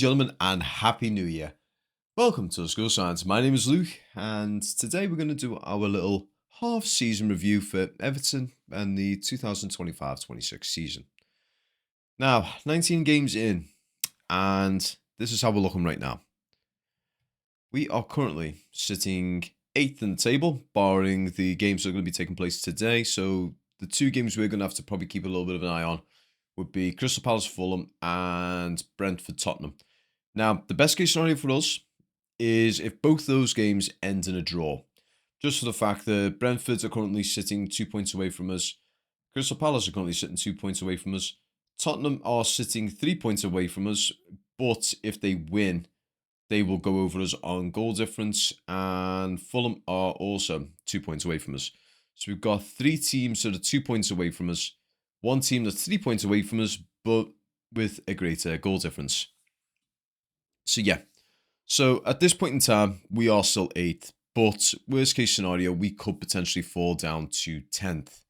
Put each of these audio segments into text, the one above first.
gentlemen, and Happy New Year. Welcome to School Science. My name is Luke, and today we're going to do our little half-season review for Everton and the 2025-26 season. Now, 19 games in, and this is how we're looking right now. We are currently sitting 8th in the table, barring the games that are going to be taking place today. So the two games we're going to have to probably keep a little bit of an eye on would be Crystal Palace, Fulham, and Brentford, Tottenham. Now, the best case scenario for us is if both those games end in a draw. Just for the fact that Brentford are currently sitting 2 points away from us. Crystal Palace are currently sitting 2 points away from us. Tottenham are sitting 3 points away from us. But if they win, they will go over us on goal difference. And Fulham are also 2 points away from us. So we've got three teams that are 2 points away from us. One team that's 3 points away from us, but with a greater goal difference. So yeah. So at this point in time, we are still 8th. But worst case scenario, we could potentially fall down to 10th.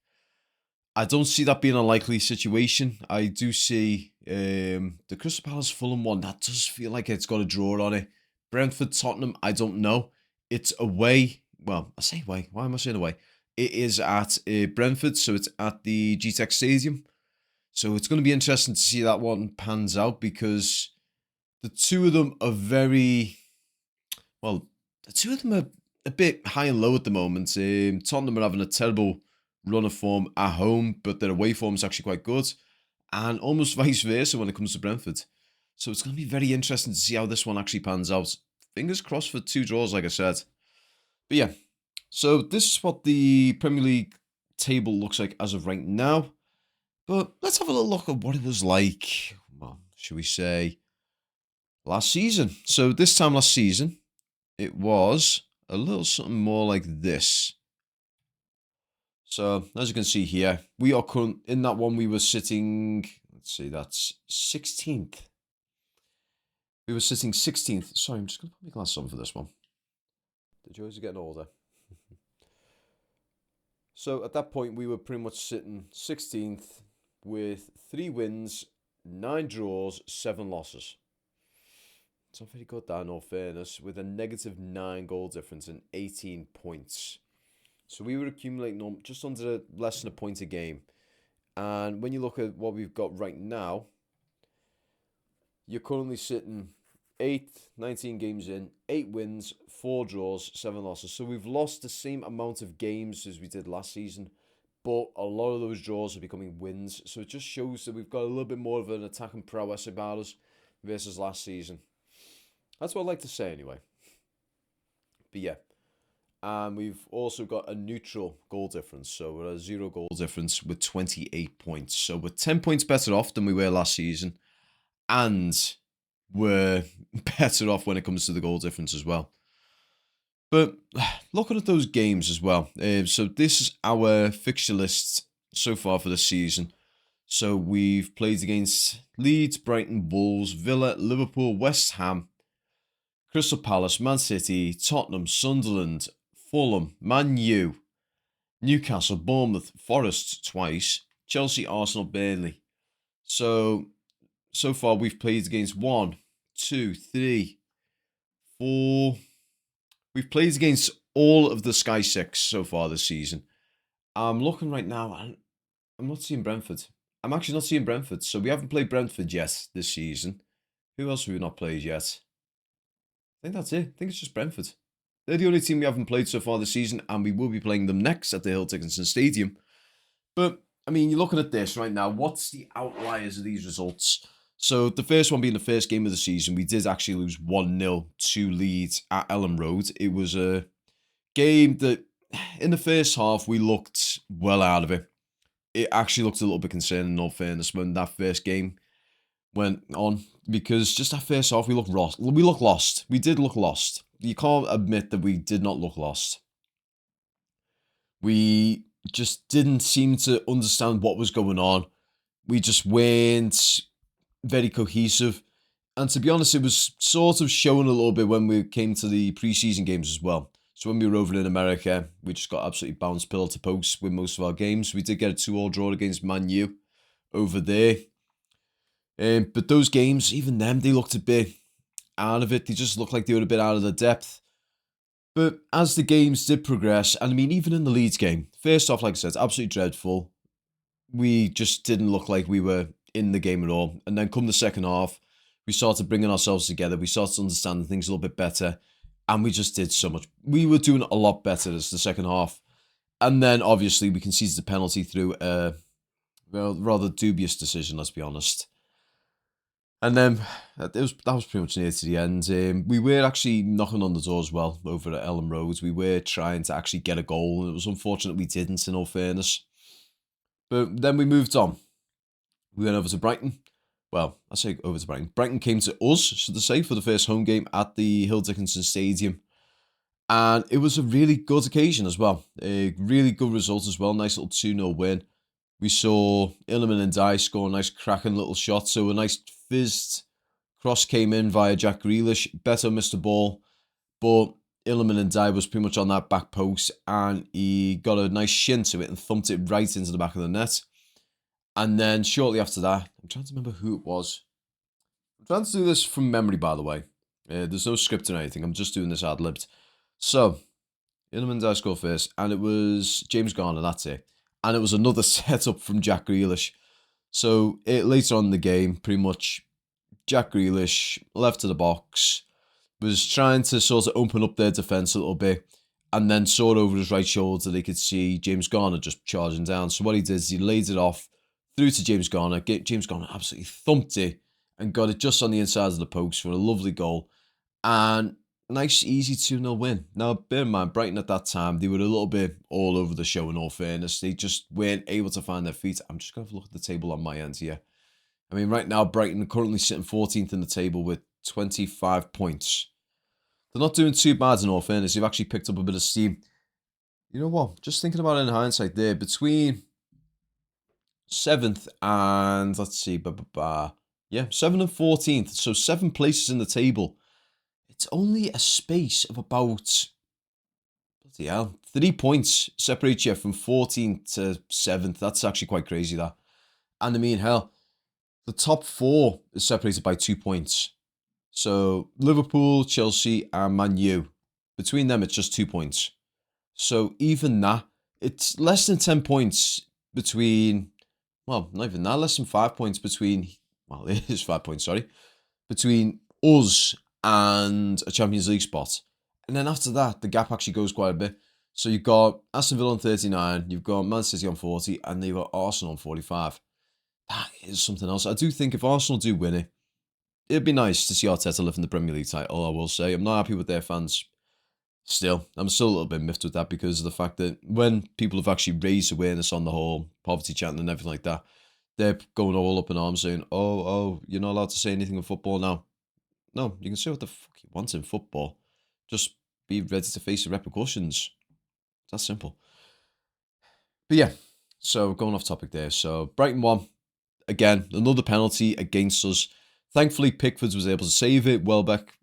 I don't see that being a likely situation. I do see the Crystal Palace Fulham one. That does feel like it's got a draw on it. Brentford Tottenham, I don't know. It's away. Well, I say away. Why am I saying away? It is at Brentford, so it's at the GTEC Stadium. So it's going to be interesting to see that one pans out because the two of them are the two of them are a bit high and low at the moment. Tottenham are having a terrible run of form at home, but their away form is actually quite good. And almost vice versa when it comes to Brentford. So it's going to be very interesting to see how this one actually pans out. Fingers crossed for 2 draws, like I said. But yeah. So this is what the Premier League table looks like as of right now. But let's have a little look at what it was like, well, should we say, last season. So this time last season, it was a little something more like this. So as you can see here, we are in that one we were sitting, let's see, that's 16th. We were sitting 16th. Sorry, I'm just going to put my glasses on for this one. The joys are getting older. So at that point, we were pretty much sitting 16th with 3 wins, 9 draws, 7 losses. It's not very good, that, in all fairness, with a negative 9 goal difference and 18 points. So we were accumulating just under less than a point a game. And when you look at what we've got right now, you're currently sitting 8th, 19 games in, 8 wins, 4 draws, 7 losses. So we've lost the same amount of games as we did last season, but a lot of those draws are becoming wins. So it just shows that we've got a little bit more of an attacking prowess about us versus last season. That's what I like to say anyway. But yeah. And we've also got a neutral goal difference. So we're a 0 goal difference with 28 points. So we're 10 points better off than we were last season. And we're better off when it comes to the goal difference as well. But looking at those games as well. So this is our fixture list so far for the season. So we've played against Leeds, Brighton, Wolves, Villa, Liverpool, West Ham, Crystal Palace, Man City, Tottenham, Sunderland, Fulham, Man U, Newcastle, Bournemouth, Forest twice, Chelsea, Arsenal, Burnley. So far we've played against 1, 2, 3, 4. We've played against all of the Sky Six so far this season. I'm looking right now and I'm not seeing Brentford. I'm actually not seeing Brentford. So we haven't played Brentford yet this season. Who else have we not played yet? I think that's it. I think it's just Brentford. They're the only team we haven't played so far this season, and we will be playing them next at the Hill Dickinson Stadium. But, I mean, you're looking at this right now. What's the outliers of these results? So, the first one being the first game of the season, we did actually lose 1-0 to Leeds at Ellen Road. It was a game that, in the first half, we looked well out of it. It actually looked a little bit concerning, in all fairness, when that first game went on, because just that first half, we looked lost. We did look lost. You can't admit that we did not look lost. We just didn't seem to understand what was going on. We just weren't very cohesive. And to be honest, it was sort of showing a little bit when we came to the preseason games as well. So when we were over in America, we just got absolutely bounced pillar to post with most of our games. We did get a 2-2 draw against Man U over there. But those games, even them, they looked a bit out of it. They just looked like they were a bit out of their depth. But as the games did progress, and I mean, even in the Leeds game, first off, like I said, absolutely dreadful. We just didn't look like we were in the game at all. And then come the second half, we started bringing ourselves together. We started understanding things a little bit better. And we just did so much. We were doing a lot better as the second half. And then, obviously, we conceded the penalty through a rather dubious decision, let's be honest. And then that was pretty much near to the end. We were actually knocking on the door as well over at Ellen Road. We were trying to actually get a goal. And it was unfortunate we didn't, in all fairness. But then we moved on. We went over to Brighton. Well, I say over to Brighton. Brighton came to us, should I say, for the first home game at the Hill Dickinson Stadium. And it was a really good occasion as well. A really good result as well. Nice little 2-0 win. We saw Illiman and Dye score a nice cracking little shot. So a nice fizzed cross came in via Jack Grealish. Beto missed the ball. But Illiman and Dye was pretty much on that back post. And he got a nice shin to it and thumped it right into the back of the net. And then shortly after that, I'm trying to remember who it was. I'm trying to do this from memory, by the way. There's no script or anything. I'm just doing this ad-libbed. So, Illiman and Dye scored first. And it was James Garner, that's it. And it was another setup from Jack Grealish. So later on in the game, pretty much Jack Grealish, left of the box, was trying to sort of open up their defence a little bit. And then saw over his right shoulder, they could see James Garner just charging down. So what he did is he laid it off through to James Garner. James Garner absolutely thumped it and got it just on the inside of the post for a lovely goal. And nice, easy 2-0 win. Now, bear in mind, Brighton at that time, they were a little bit all over the show in all fairness. They just weren't able to find their feet. I'm just going to have a look at the table on my end here. I mean, right now, Brighton are currently sitting 14th in the table with 25 points. They're not doing too bad in all fairness. They've actually picked up a bit of steam. You know what? Just thinking about it in hindsight there, between 7th and, let's see, 7th and 14th. So 7 places in the table. It's only a space of about, bloody hell, 3 points separates you from 14th to 7th. That's actually quite crazy, that. And I mean, hell, the top 4 is separated by 2 points. So Liverpool, Chelsea, and Man U. Between them, it's just 2 points. So even that, it's less than 10 points between, well, not even that, less than 5 points between, well, it is 5 points, sorry, between us and a Champions League spot. And then after that, the gap actually goes quite a bit. So you've got Aston Villa on 39, you've got Man City on 40, and you've got Arsenal on 45. That is something else. I do think if Arsenal do win it, it'd be nice to see Arteta lift in the Premier League title, I will say. I'm not happy with their fans. Still, I'm still a little bit miffed with that because of the fact that when people have actually raised awareness on the whole poverty chanting and everything like that, they're going all up in arms saying, oh, you're not allowed to say anything in football now. No, you can say what the fuck you want in football. Just be ready to face the repercussions. It's that simple. But yeah, so going off topic there. So Brighton won. Again, another penalty against us. Thankfully, Pickford was able to save it. Welbeck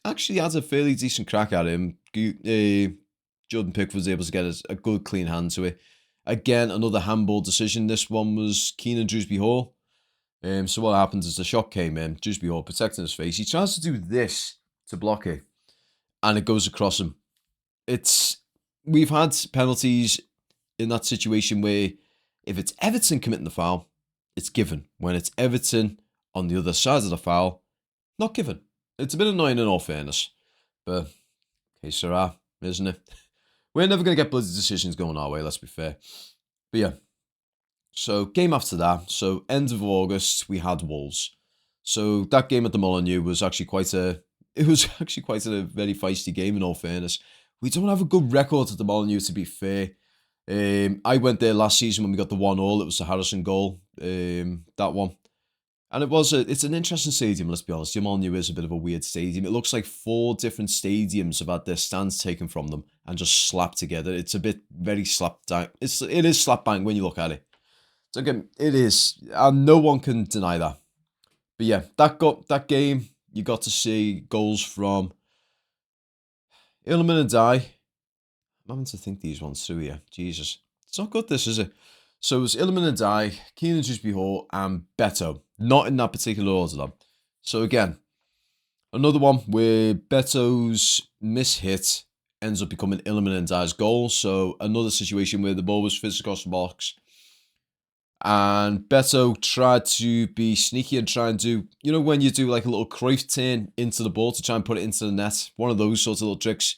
actually had a fairly decent crack at him. Jordan Pickford was able to get a good, clean hand to it. Again, another handball decision. This one was Keenan Dewsbury Hall. So what happens is the shot came in. Dewsbury Hall protecting his face. He tries to do this to block it, and it goes across him. We've had penalties in that situation where if it's Everton committing the foul, it's given. When it's Everton on the other side of the foul, not given. It's a bit annoying in all fairness. But, okay, Sarah, isn't it? We're never going to get bloody decisions going our way, let's be fair. But yeah. So, game after that. So, end of August, we had Wolves. So, that game at the Molineux was actually quite a very feisty game in all fairness. We don't have a good record at the Molineux, to be fair. I went there last season when we got the 1-1. It was the Harrison goal, that one. And it's an interesting stadium, let's be honest. The Molineux is a bit of a weird stadium. It looks like 4 different stadiums have had their stands taken from them and just slapped together. It's a bit very slap bang. It is slap bang when you look at it. So again, it is, and no one can deny that. But yeah, that game, you got to see goals from Ilman and Dye. I'm having to think these ones through here. Jesus, it's not good, this, is it? So it was Ilman and Dye, Keenan Dewsbury Hall, and Beto. Not in that particular order, though. So again, Another one where Beto's mishit ends up becoming Iliman Ndiaye's goal. So another situation where the ball was fizzed across the box. And Beto tried to be sneaky and try and do, you know, when you do like a little Cruyff turn into the ball to try and put it into the net. One of those sorts of little tricks.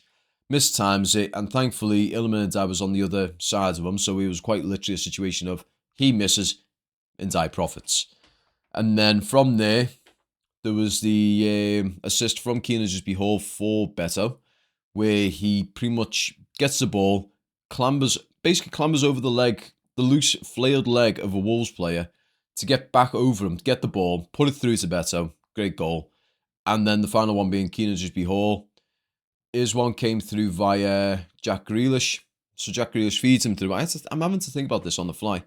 Mistimes it. And thankfully, Iliman Ndiaye was on the other side of him. So it was quite literally a situation of he misses, Ndiaye profits. And then from there was the assist from Keenan Hall for Beto, where he pretty much gets the ball, basically clambers over the leg, the loose, flailed leg of a Wolves player to get back over him, to get the ball, put it through to Beto. Great goal. And then the final one being Keenan Hall. His one came through via Jack Grealish. So Jack Grealish feeds him through. I'm having to think about this on the fly.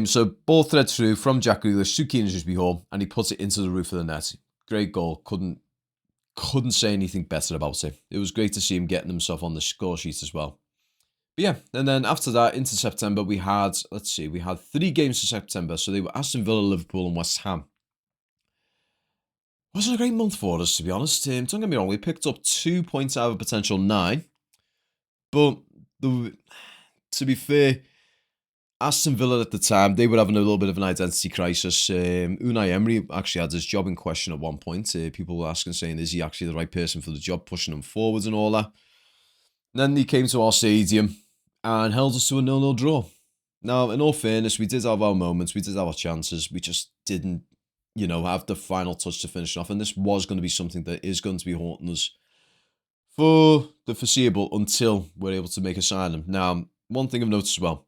So ball threads through from Jack Grealish to Keenan Hall, and he puts it into the roof of the net. Great goal. Couldn't say anything better about it. It was great to see him getting himself on the score sheet as well. But yeah, and then after that, into September, we had 3 games in September. So they were Aston Villa, Liverpool, and West Ham. Wasn't a great month for us, to be honest. Don't get me wrong, we picked up 2 points out of a potential 9. But to be fair, Aston Villa at the time, they were having a little bit of an identity crisis. Unai Emery actually had his job in question at one point. People were asking, saying, is he actually the right person for the job, pushing him forwards and all that. And then he came to our stadium and held us to a 0-0 draw. Now, in all fairness, we did have our moments, we did have our chances. We just didn't, have the final touch to finish off. And this was going to be something that is going to be haunting us for the foreseeable until we're able to make a signing. Now, one thing I've noticed as well,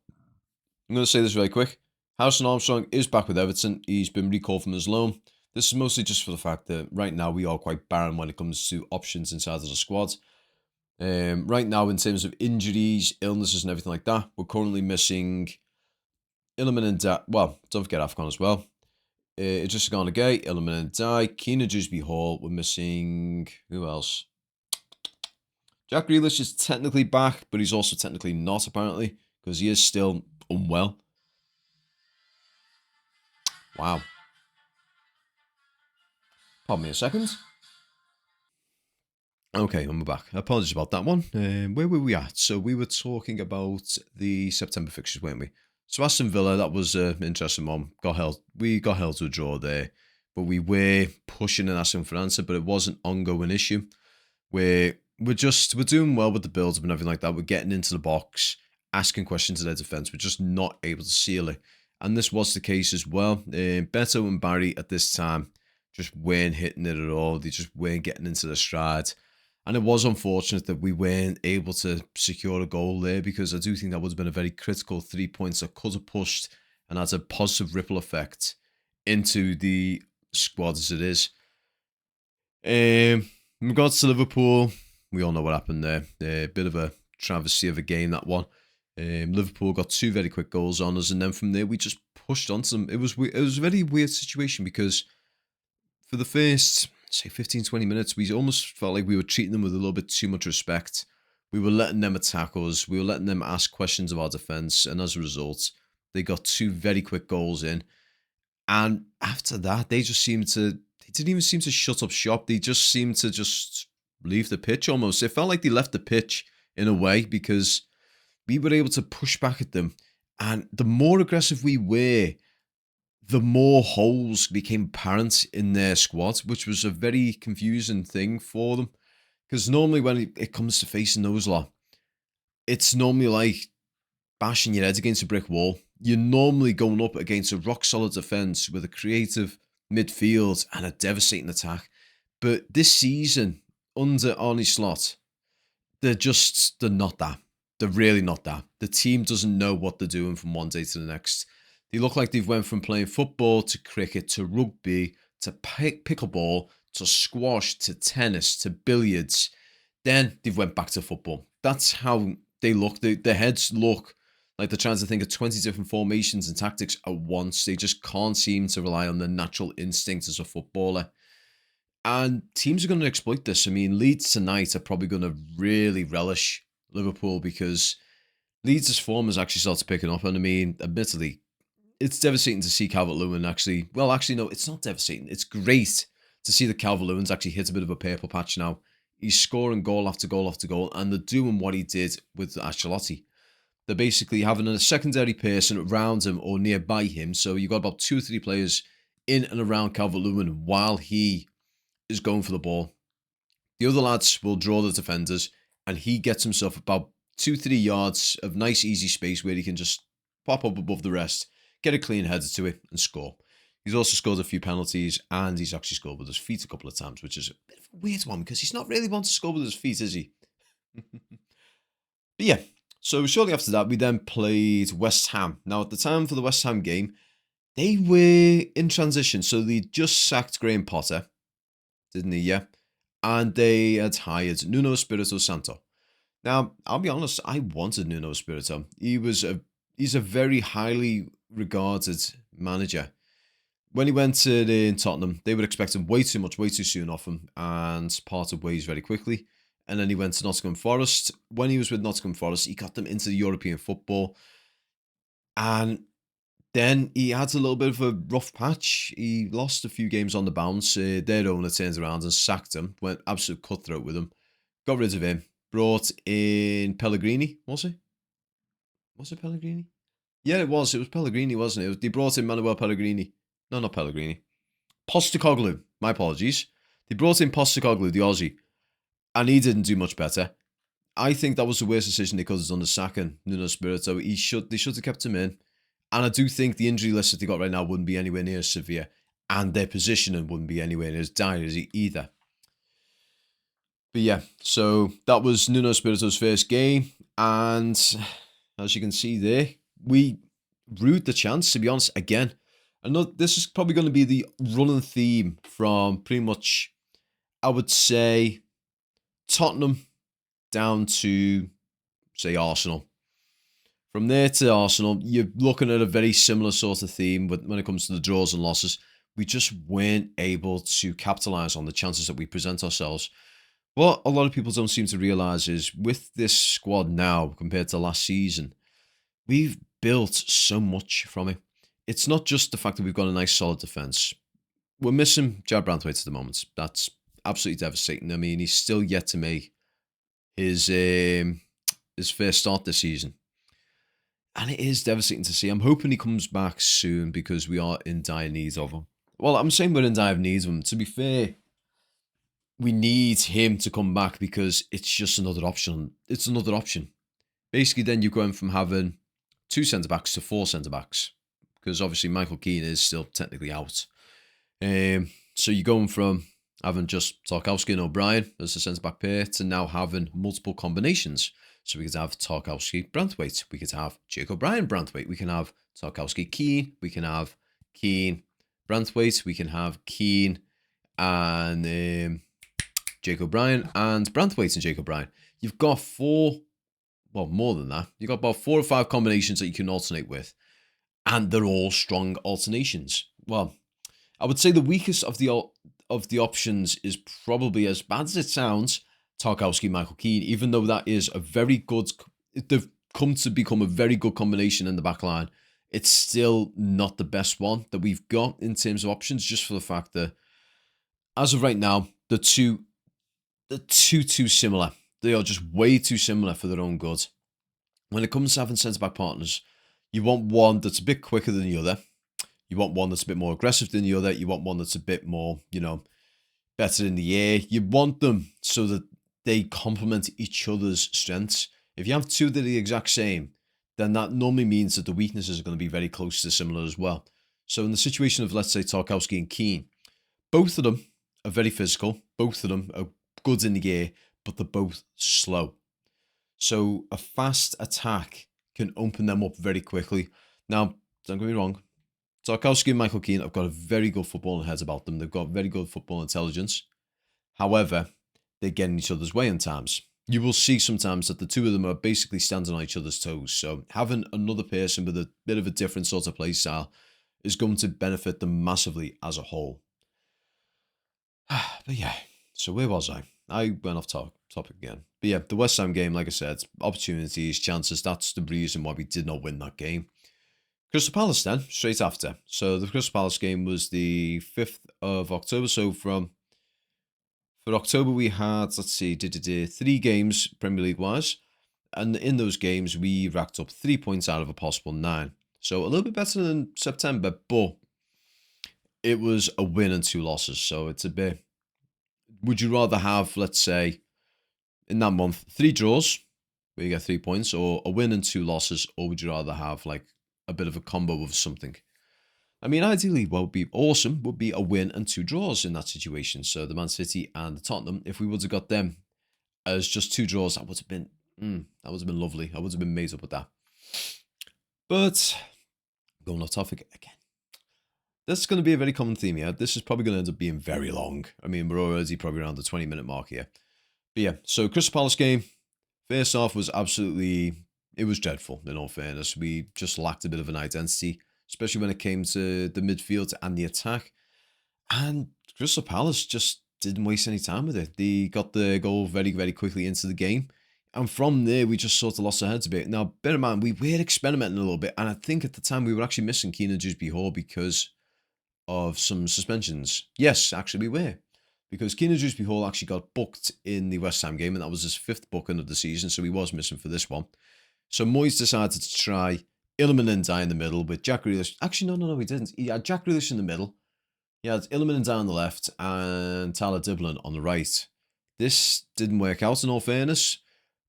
I'm going to say this really quick. Harrison Armstrong is back with Everton. He's been recalled from his loan. This is mostly just for the fact that right now we are quite barren when it comes to options inside of the squad. Right now, in terms of injuries, illnesses and everything like that, we're currently missing Iliman Ndiaye. Well, don't forget AFCON as well. Idrissa Gana Gueye, Iliman Ndiaye, Keenan Hall. We're missing... who else? Jack Grealish is technically back, but he's also technically not, apparently, because he is still unwell. Wow. Pardon me a second. Okay, I'm back. Apologies about that one. Where were we at? So we were talking about the September fixtures, weren't we? So Aston Villa, that was an interesting one. We got held to a draw there, but we were pushing and asking for an answer, but it was an ongoing issue where we're doing well with the build-up and everything like that. We're getting into the box, asking questions to their defence. We're just not able to seal it. And this was the case as well. Beto and Barry at this time just weren't hitting it at all. They just weren't getting into the stride. And it was unfortunate that we weren't able to secure a goal there, because I do think that would have been a very critical 3 points that could have pushed and had a positive ripple effect into the squad as it is. In regards to Liverpool, we all know what happened there. A bit of a travesty of a game, that one. Liverpool got 2 very quick goals on us, and then from there we just pushed onto them. It was a very weird situation, because for the first, say, 15, 20 minutes, we almost felt like we were treating them with a little bit too much respect. We were letting them attack us. We were letting them ask questions of our defence, and as a result, they got 2 very quick goals in. And after that, they didn't even seem to shut up shop. They just seemed to just leave the pitch almost. It felt like they left the pitch in a way, because we were able to push back at them. And the more aggressive we were, the more holes became apparent in their squad, which was a very confusing thing for them. Because normally when it comes to facing those lot, it's normally like bashing your head against a brick wall. You're normally going up against a rock-solid defence with a creative midfield and a devastating attack. But this season, under Arne Slot, they're not that. They're really not that. The team doesn't know what they're doing from one day to the next. They look like they've went from playing football to cricket to rugby to pickleball to squash to tennis to billiards. Then they've went back to football. That's how they look. Their heads look like they're trying to think of 20 different formations and tactics at once. They just can't seem to rely on their natural instinct as a footballer. And teams are going to exploit this. I mean, Leeds tonight are probably going to really relish Liverpool, because Leeds' form has actually started picking up. And I mean, admittedly, it's devastating to see Calvert-Lewin no, it's not devastating. It's great to see that Calvert-Lewin's actually hit a bit of a purple patch now. He's scoring goal after goal after goal, and they're doing what he did with Ancelotti. They're basically having a secondary person around him or nearby him. So you've got about 2 or 3 players in and around Calvert-Lewin while he is going for the ball. The other lads will draw the defenders, and he gets himself about 2-3 yards of nice, easy space where he can just pop up above the rest, get a clean header to it, and score. He's also scored a few penalties, and he's actually scored with his feet a couple of times, which is a bit of a weird one because he's not really one to score with his feet, is he? But yeah, so shortly after that, we then played West Ham. Now, at the time for the West Ham game, they were in transition, so they just sacked Graham Potter, didn't they? Yeah. And they had hired Nuno Espirito Santo. Now, I'll be honest, I wanted Nuno Espirito. He's a very highly regarded manager. When he went to Tottenham, they were expecting way too much, way too soon off him, and parted ways very quickly. And then he went to Nottingham Forest. When he was with Nottingham Forest, he got them into the European football. And then he had a little bit of a rough patch. He lost a few games on the bounce. Their owner turned around and sacked him, went absolute cutthroat with him, got rid of him, brought in Pellegrini, was it? Was it Pellegrini? Yeah, it was. It was Pellegrini, wasn't it? They brought in Manuel Pellegrini. No, not Pellegrini. Postecoglou. My apologies. They brought in Postecoglou, the Aussie, and he didn't do much better. I think that was the worst decision they could have done, the sacking Nuno Espirito. They should have kept him in. And I do think the injury list that they got right now wouldn't be anywhere near as severe. And their positioning wouldn't be anywhere near as dire as either. But yeah, so that was Nuno Espirito's first game. And as you can see there, we rued the chance, to be honest, again. I know this is probably going to be the running theme from pretty much, I would say, Tottenham down to, say, Arsenal. From there to Arsenal, you're looking at a very similar sort of theme when it comes to the draws and losses. We just weren't able to capitalise on the chances that we present ourselves. What a lot of people don't seem to realise is with this squad now compared to last season, we've built so much from it. It's not just the fact that we've got a nice solid defence. We're missing Jared Branthwaite at the moment. That's absolutely devastating. I mean, he's still yet to make his first start this season. And it is devastating to see. I'm hoping he comes back soon because we are in dire need of him. Well, I'm saying we're in dire need of him. To be fair, we need him to come back because it's just another option. It's another option. Basically, then you're going from having 2 centre-backs to 4 centre-backs because obviously Michael Keane is still technically out. So you're going from having just Tarkowski and O'Brien as a centre-back pair to now having multiple combinations. So we could have Tarkowski, Branthwaite. We could have Jake O'Brien, Branthwaite. We can have Tarkowski, Keane. We can have Keane, Branthwaite. We can have Keane and Jake O'Brien and Branthwaite and Jake O'Brien. You've got 4, well, more than that. You've got about 4 or 5 combinations that you can alternate with. And they're all strong alternations. Well, I would say the weakest of the options is probably, as bad as it sounds, Tarkowski, Michael Keane, even though that is a very good, they've come to become a very good combination in the back line. It's still not the best one that we've got in terms of options, just for the fact that as of right now, they're too similar. They are just way too similar for their own good. When it comes to having centre-back partners, you want one that's a bit quicker than the other. You want one that's a bit more aggressive than the other. You want one that's a bit more, better in the air. You want them so that they complement each other's strengths. If you have 2 that are the exact same, then that normally means that the weaknesses are going to be very close to similar as well. So in the situation of, let's say, Tarkowski and Keane, both of them are very physical. Both of them are good in the air, but they're both slow. So a fast attack can open them up very quickly. Now, don't get me wrong, Tarkowski and Michael Keane have got a very good footballing heads about them. They've got very good football intelligence. However, they get in each other's way in times. You will see sometimes that the 2 of them are basically standing on each other's toes. So having another person with a bit of a different sort of play style is going to benefit them massively as a whole. But yeah, so where was I? I went off topic again. But yeah, the West Ham game, like I said, opportunities, chances, that's the reason why we did not win that game. Crystal Palace then, straight after. So the Crystal Palace game was the 5th of October. So from For October, we had, let's see, 3 games Premier League wise. And in those games, we racked up 3 points out of a possible 9. So a little bit better than September, but it was a win and 2 losses. So it's a bit. Would you rather have, let's say, in that month, 3 draws, where you get 3 points, or a win and 2 losses, or would you rather have like a bit of a combo of something? I mean, ideally, what would be awesome would be a win and 2 draws in that situation. So the Man City and the Tottenham, if we would have got them as just 2 draws, that would have been lovely. I would have been made up with that. But going off topic again. This is going to be a very common theme here. This is probably going to end up being very long. I mean, we're already probably around the 20-minute mark here. But yeah, so Crystal Palace game, first half was it was dreadful, in all fairness. We just lacked a bit of an identity, especially when it came to the midfield and the attack. And Crystal Palace just didn't waste any time with it. They got the goal very, very quickly into the game. And from there, we just sort of lost our heads a bit. Now, bear in mind, we were experimenting a little bit. And I think at the time, we were actually missing Keenan Dewsbury Hall because of some suspensions. Yes, actually, we were. Because Keenan Dewsbury Hall actually got booked in the West Ham game, and that was his 5th booking of the season, so he was missing for this one. So Moyes decided to try Iliman and Ndiaye in the middle with Jack Grealish. Actually, no, he didn't. He had Jack Grealish in the middle. He had Iliman and Ndiaye on the left and Tyler Diblin on the right. This didn't work out, in all fairness,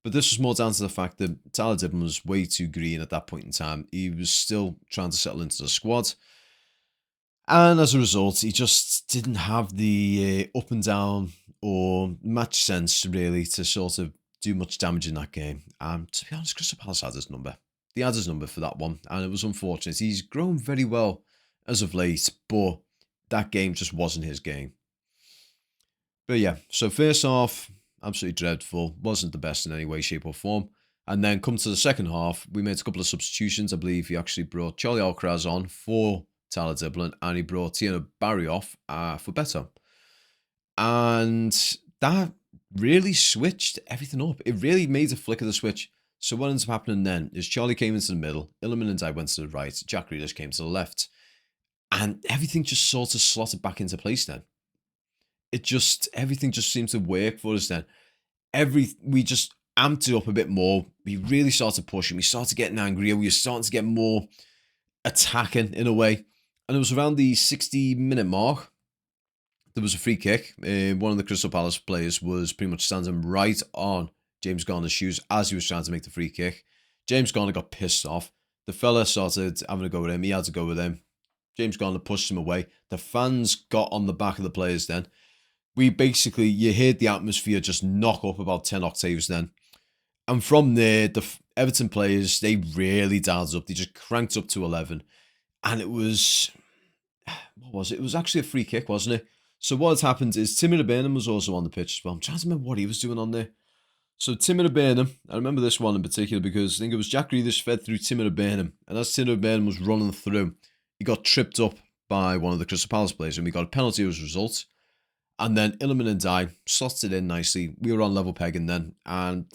but this was more down to the fact that Tyler Diblin was way too green at that point in time. He was still trying to settle into the squad. And as a result, he just didn't have the up and down or match sense, really, to sort of do much damage in that game. And to be honest, Crystal Palace had his number. They had his number for that one, and it was unfortunate. He's grown very well as of late, but that game just wasn't his game. But yeah, so first half, absolutely dreadful. Wasn't the best in any way, shape or form. And then come to the second half, we made a couple of substitutions. I believe he actually brought Charlie Alcaraz on for Tyler Diblin, and he brought Tino Barry off for Beto. And that really switched everything up. It really made a flick of the switch. So what ends up happening then is Charlie came into the middle, Iliman and Ndiaye went to the right, Jack Grealish came to the left, and everything just sort of slotted back into place then. Everything just seemed to work for us then. We just amped it up a bit more. We really started pushing. We started getting angrier. We were starting to get more attacking in a way. And it was around the 60-minute mark. There was a free kick. One of the Crystal Palace players was pretty much standing right on James Garner's shoes as he was trying to make the free kick. James Garner got pissed off. The fella started having a go with him. He had to go with him. James Garner pushed him away. The fans got on the back of the players then. You heard the atmosphere just knock up about 10 octaves then. And from there, the Everton players, they really dialed up. They just cranked up to 11. And it was, what was it? It was actually a free kick, wasn't it? So what had happened is Timmy Burnham was also on the pitch as well. I'm trying to remember what he was doing on there. So Timmy Burnham, I remember this one in particular because I think it was Jack Grealish fed through Timmy Burnham. And as Timmy Burnham was running through, he got tripped up by one of the Crystal Palace players and we got a penalty as a result. And then Iliman and Ndiaye slotted in nicely. We were on level pegging then. And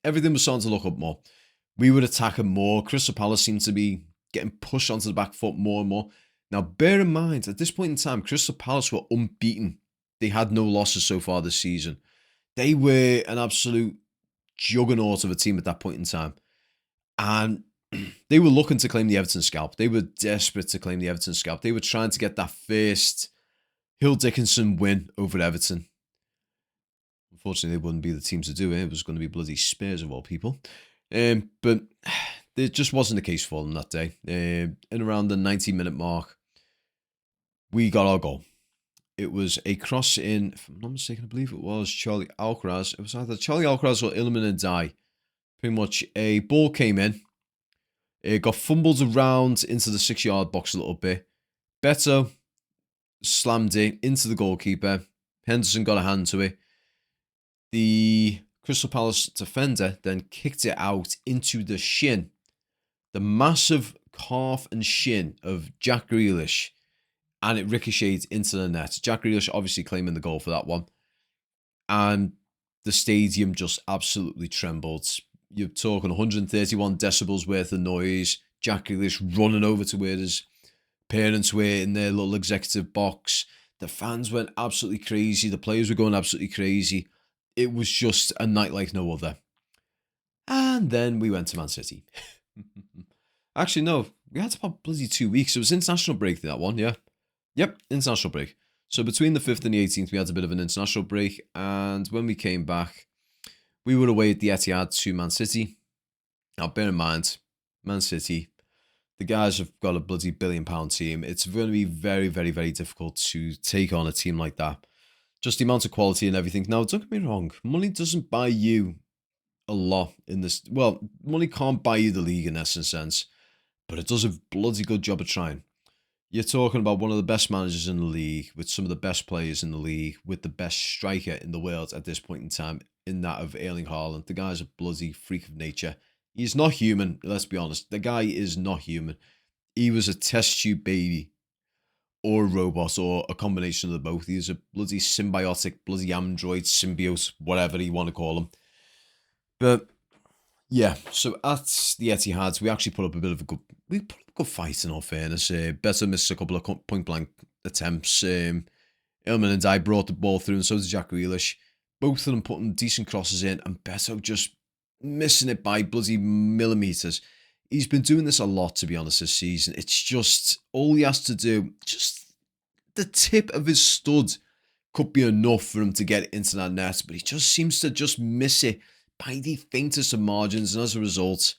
everything was starting to look up more. We were attacking more. Crystal Palace seemed to be getting pushed onto the back foot more and more. Now, bear in mind, at this point in time, Crystal Palace were unbeaten. They had no losses so far this season. They were an absolute juggernaut of a team at that point in time. And they were looking to claim the Everton scalp. They were desperate to claim the Everton scalp. They were trying to get that first Hill Dickinson win over Everton. Unfortunately, they wouldn't be the team to do it. It was going to be bloody Spurs of all people. But it just wasn't the case for them that day. In around the 90-minute mark, we got our goal. It was a cross in, if I'm not mistaken, I believe it was Charlie Alcaraz. It was either Charlie Alcaraz or Iliman and Ndiaye. Pretty much a ball came in. It got fumbled around into the 6-yard box a little bit. Beto slammed it into the goalkeeper. Henderson got a hand to it. The Crystal Palace defender then kicked it out into the shin. The massive calf and shin of Jack Grealish. And it ricocheted into the net. Jack Grealish obviously claiming the goal for that one. And the stadium just absolutely trembled. You're talking 131 decibels worth of noise. Jack Grealish running over to where his parents were in their little executive box. The fans went absolutely crazy. The players were going absolutely crazy. It was just a night like no other. And then we went to Man City. Actually, no, we had about bloody 2 weeks. It was international break, that one, yeah. Yep, international break. So between the 5th and the 18th, we had a bit of an international break. And when we came back, we were away at the Etihad to Man City. Now, bear in mind, Man City, the guys have got a bloody £1 billion team. It's going to be very, very, very difficult to take on a team like that. Just the amount of quality and everything. Now, don't get me wrong, money doesn't buy you a lot in this. Well, money can't buy you the league in essence sense, but it does a bloody good job of trying. You're talking about one of the best managers in the league, with some of the best players in the league, with the best striker in the world at this point in time, in that of Erling Haaland. The guy's a bloody freak of nature. He's not human, let's be honest. The guy is not human. He was a test tube baby, or a robot, or a combination of the both. He was a bloody symbiotic, bloody android, symbiote, whatever you want to call him. But yeah, so at the Etihad, we actually put up a bit of a good fight in all fairness. Better missed a couple of point blank attempts. Ilman and I brought the ball through, and so did Jack Grealish. Both of them putting decent crosses in, and Beto just missing it by bloody millimetres. He's been doing this a lot, to be honest, this season. It's just, all he has to do, just the tip of his stud could be enough for him to get into that net, but he just seems to just miss it by the faintest of margins, and as a result,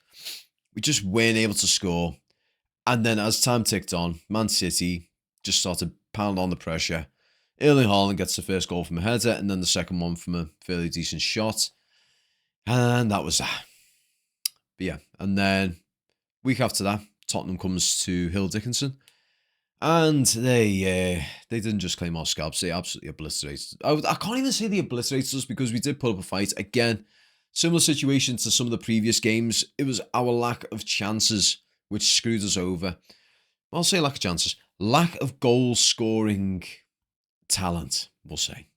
we just weren't able to score. And then as time ticked on, Man City just started pounding on the pressure. Erling Haaland gets the first goal from a header, and then the second one from a fairly decent shot. And that was that. But yeah, and then week after that, Tottenham comes to Hill Dickinson, and they didn't just claim our scalps, they absolutely obliterated. I can't even say they obliterated us, because we did put up a fight. Again, similar situation to some of the previous games. It was our lack of chances which screwed us over. I'll say lack of chances. Lack of goal scoring talent, we'll say.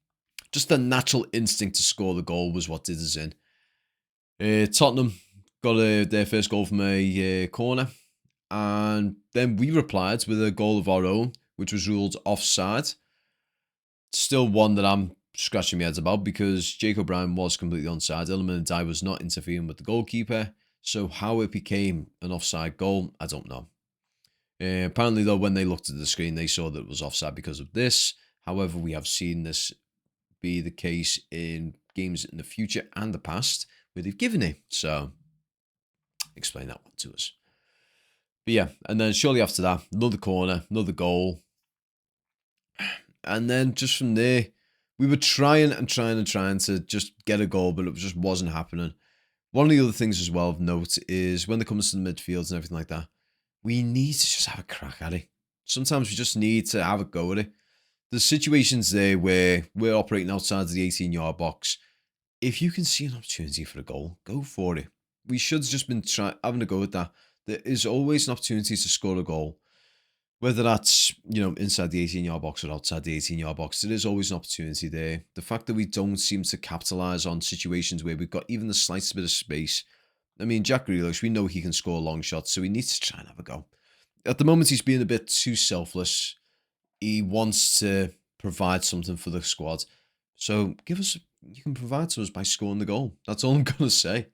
Just the natural instinct to score the goal was what did us in. Tottenham got their first goal from a corner, and then we replied with a goal of our own, which was ruled offside. Still one that I'm scratching my head about, because Jacob Brown was completely onside. Ilman and Dye was not interfering with the goalkeeper, so how it became an offside goal, I don't know. Apparently, though, when they looked at the screen, they saw that it was offside because of this. However, we have seen this be the case in games in the future and the past where they've given it. So, explain that one to us. But yeah, and then shortly after that, another corner, another goal. And then just from there, we were trying to just get a goal, but it just wasn't happening. One of the other things as well of note is when it comes to the midfields and everything like that, we need to just have a crack at it. Sometimes we just need to have a go at it. There's situations there where we're operating outside of the 18-yard box. If you can see an opportunity for a goal, go for it. We should have just been having a go at that. There is always an opportunity to score a goal. Whether that's, inside the 18-yard box or outside the 18-yard box, there is always an opportunity there. The fact that we don't seem to capitalise on situations where we've got even the slightest bit of space. I mean, Jack Grealish, we know he can score long shots, so he needs to try and have a go. At the moment, he's being a bit too selfless. He wants to provide something for the squad. So you can provide to us by scoring the goal. That's all I'm going to say.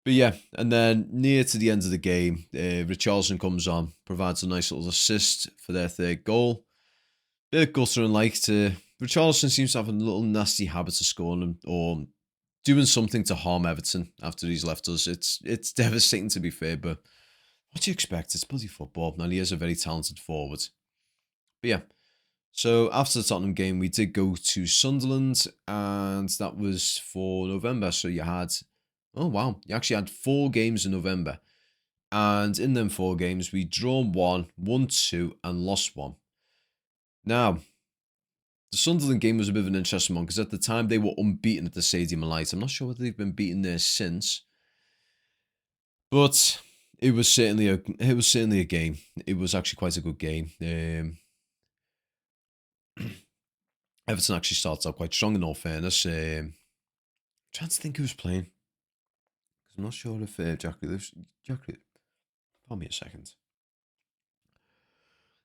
But yeah, and then near to the end of the game, Richarlison comes on, provides a nice little assist for their third goal. Bit of guttering like to... Richarlison seems to have a little nasty habit of scoring or doing something to harm Everton after he's left us. It's devastating, to be fair, but what do you expect? It's bloody football, and he is a very talented forward. But yeah, so after the Tottenham game, we did go to Sunderland, and that was for November. So you had... Oh, wow. You actually had 4 games in November. And in them 4 games, we drawn 1, won 2, and lost 1. Now, the Sunderland game was a bit of an interesting one, because at the time they were unbeaten at the Stadium of Light. I'm not sure whether they've been beaten there since. But it was certainly a game. It was actually quite a good game. Everton actually started out quite strong, in all fairness. Trying to think who was playing. I'm not sure if Jack Grealish... Hold me a second.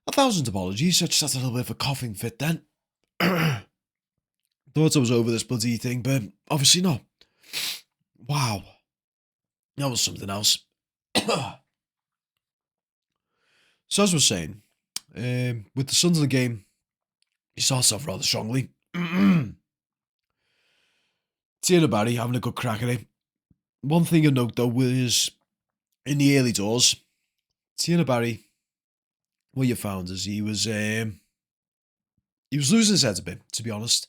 1,000 apologies. I just had a little bit of a coughing fit then. Thought I was over this bloody thing, but obviously not. Wow. That was something else. So as I was saying, with the Sunderland game, he starts off rather strongly. Tierno Barry having a good crack at it. One thing to note though was in the early doors, Tierno Barry, what you found is he was losing his head a bit, to be honest.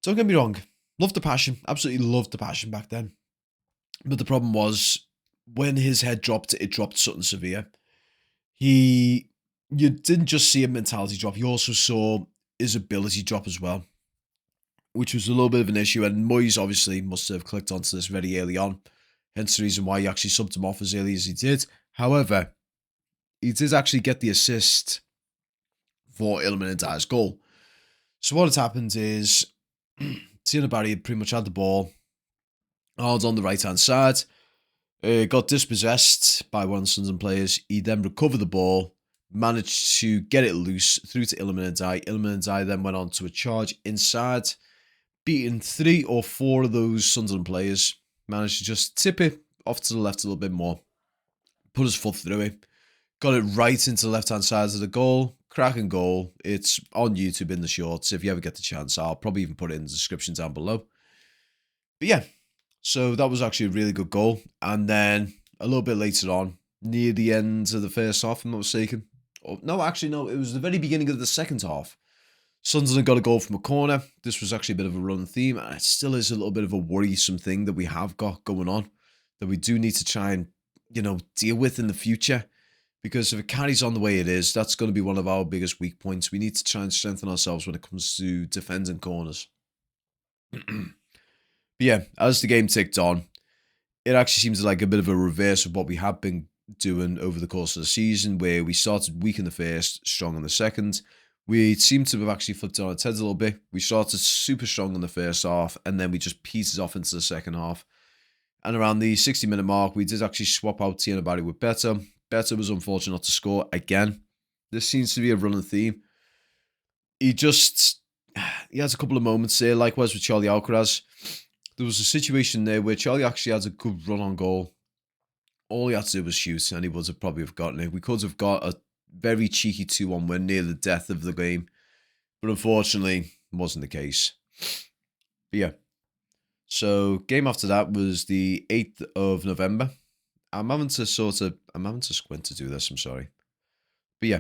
Don't get me wrong, loved the passion, absolutely loved the passion back then. But the problem was when his head dropped, it dropped something severe. You didn't just see a mentality drop, you also saw his ability drop as well, which was a little bit of an issue. And Moyes obviously must have clicked onto this very early on, hence the reason why he actually subbed him off as early as he did. However, he did actually get the assist for Iliman Ndai's goal. So what had happened is Tierno Barry had pretty much had the ball hard on the right-hand side, got dispossessed by one of the Sunderland players. He then recovered the ball, managed to get it loose through to Iliman Ndai. Iliman Ndai then went on to a charge inside, beating 3 or 4 of those Sunderland players, managed to just tip it off to the left a little bit more, put his foot through it, got it right into the left-hand side of the goal. Cracking goal. It's on YouTube in the shorts. If you ever get the chance, I'll probably even put it in the description down below. But yeah, so that was actually a really good goal. And then a little bit later on, near the end of the first half, if I'm not mistaken. No, actually, no. It was the very beginning of the second half. Sunderland got a goal from a corner. This was actually a bit of a run theme. And it still is a little bit of a worrisome thing that we have got going on, that we do need to try and, deal with in the future. Because if it carries on the way it is, that's going to be one of our biggest weak points. We need to try and strengthen ourselves when it comes to defending corners. But yeah, as the game ticked on, it actually seems like a bit of a reverse of what we have been doing over the course of the season, where we started weak in the first, strong in the second. We seem to have actually flipped on its head a little bit. We started super strong in the first half, and then we just petered off into the second half. And around the 60-minute mark, we did actually swap out Tierno Barry with Better. Better was unfortunate not to score again. This seems to be a running theme. He has a couple of moments there, likewise with Charlie Alcaraz. There was a situation there where Charlie actually had a good run on goal. All he had to do was shoot, and he would have probably gotten it. We could have got a very cheeky 2-1 win near the death of the game, but unfortunately, wasn't the case. But yeah, so game after that was the 8th of November. I'm having to squint to do this, I'm sorry. But yeah,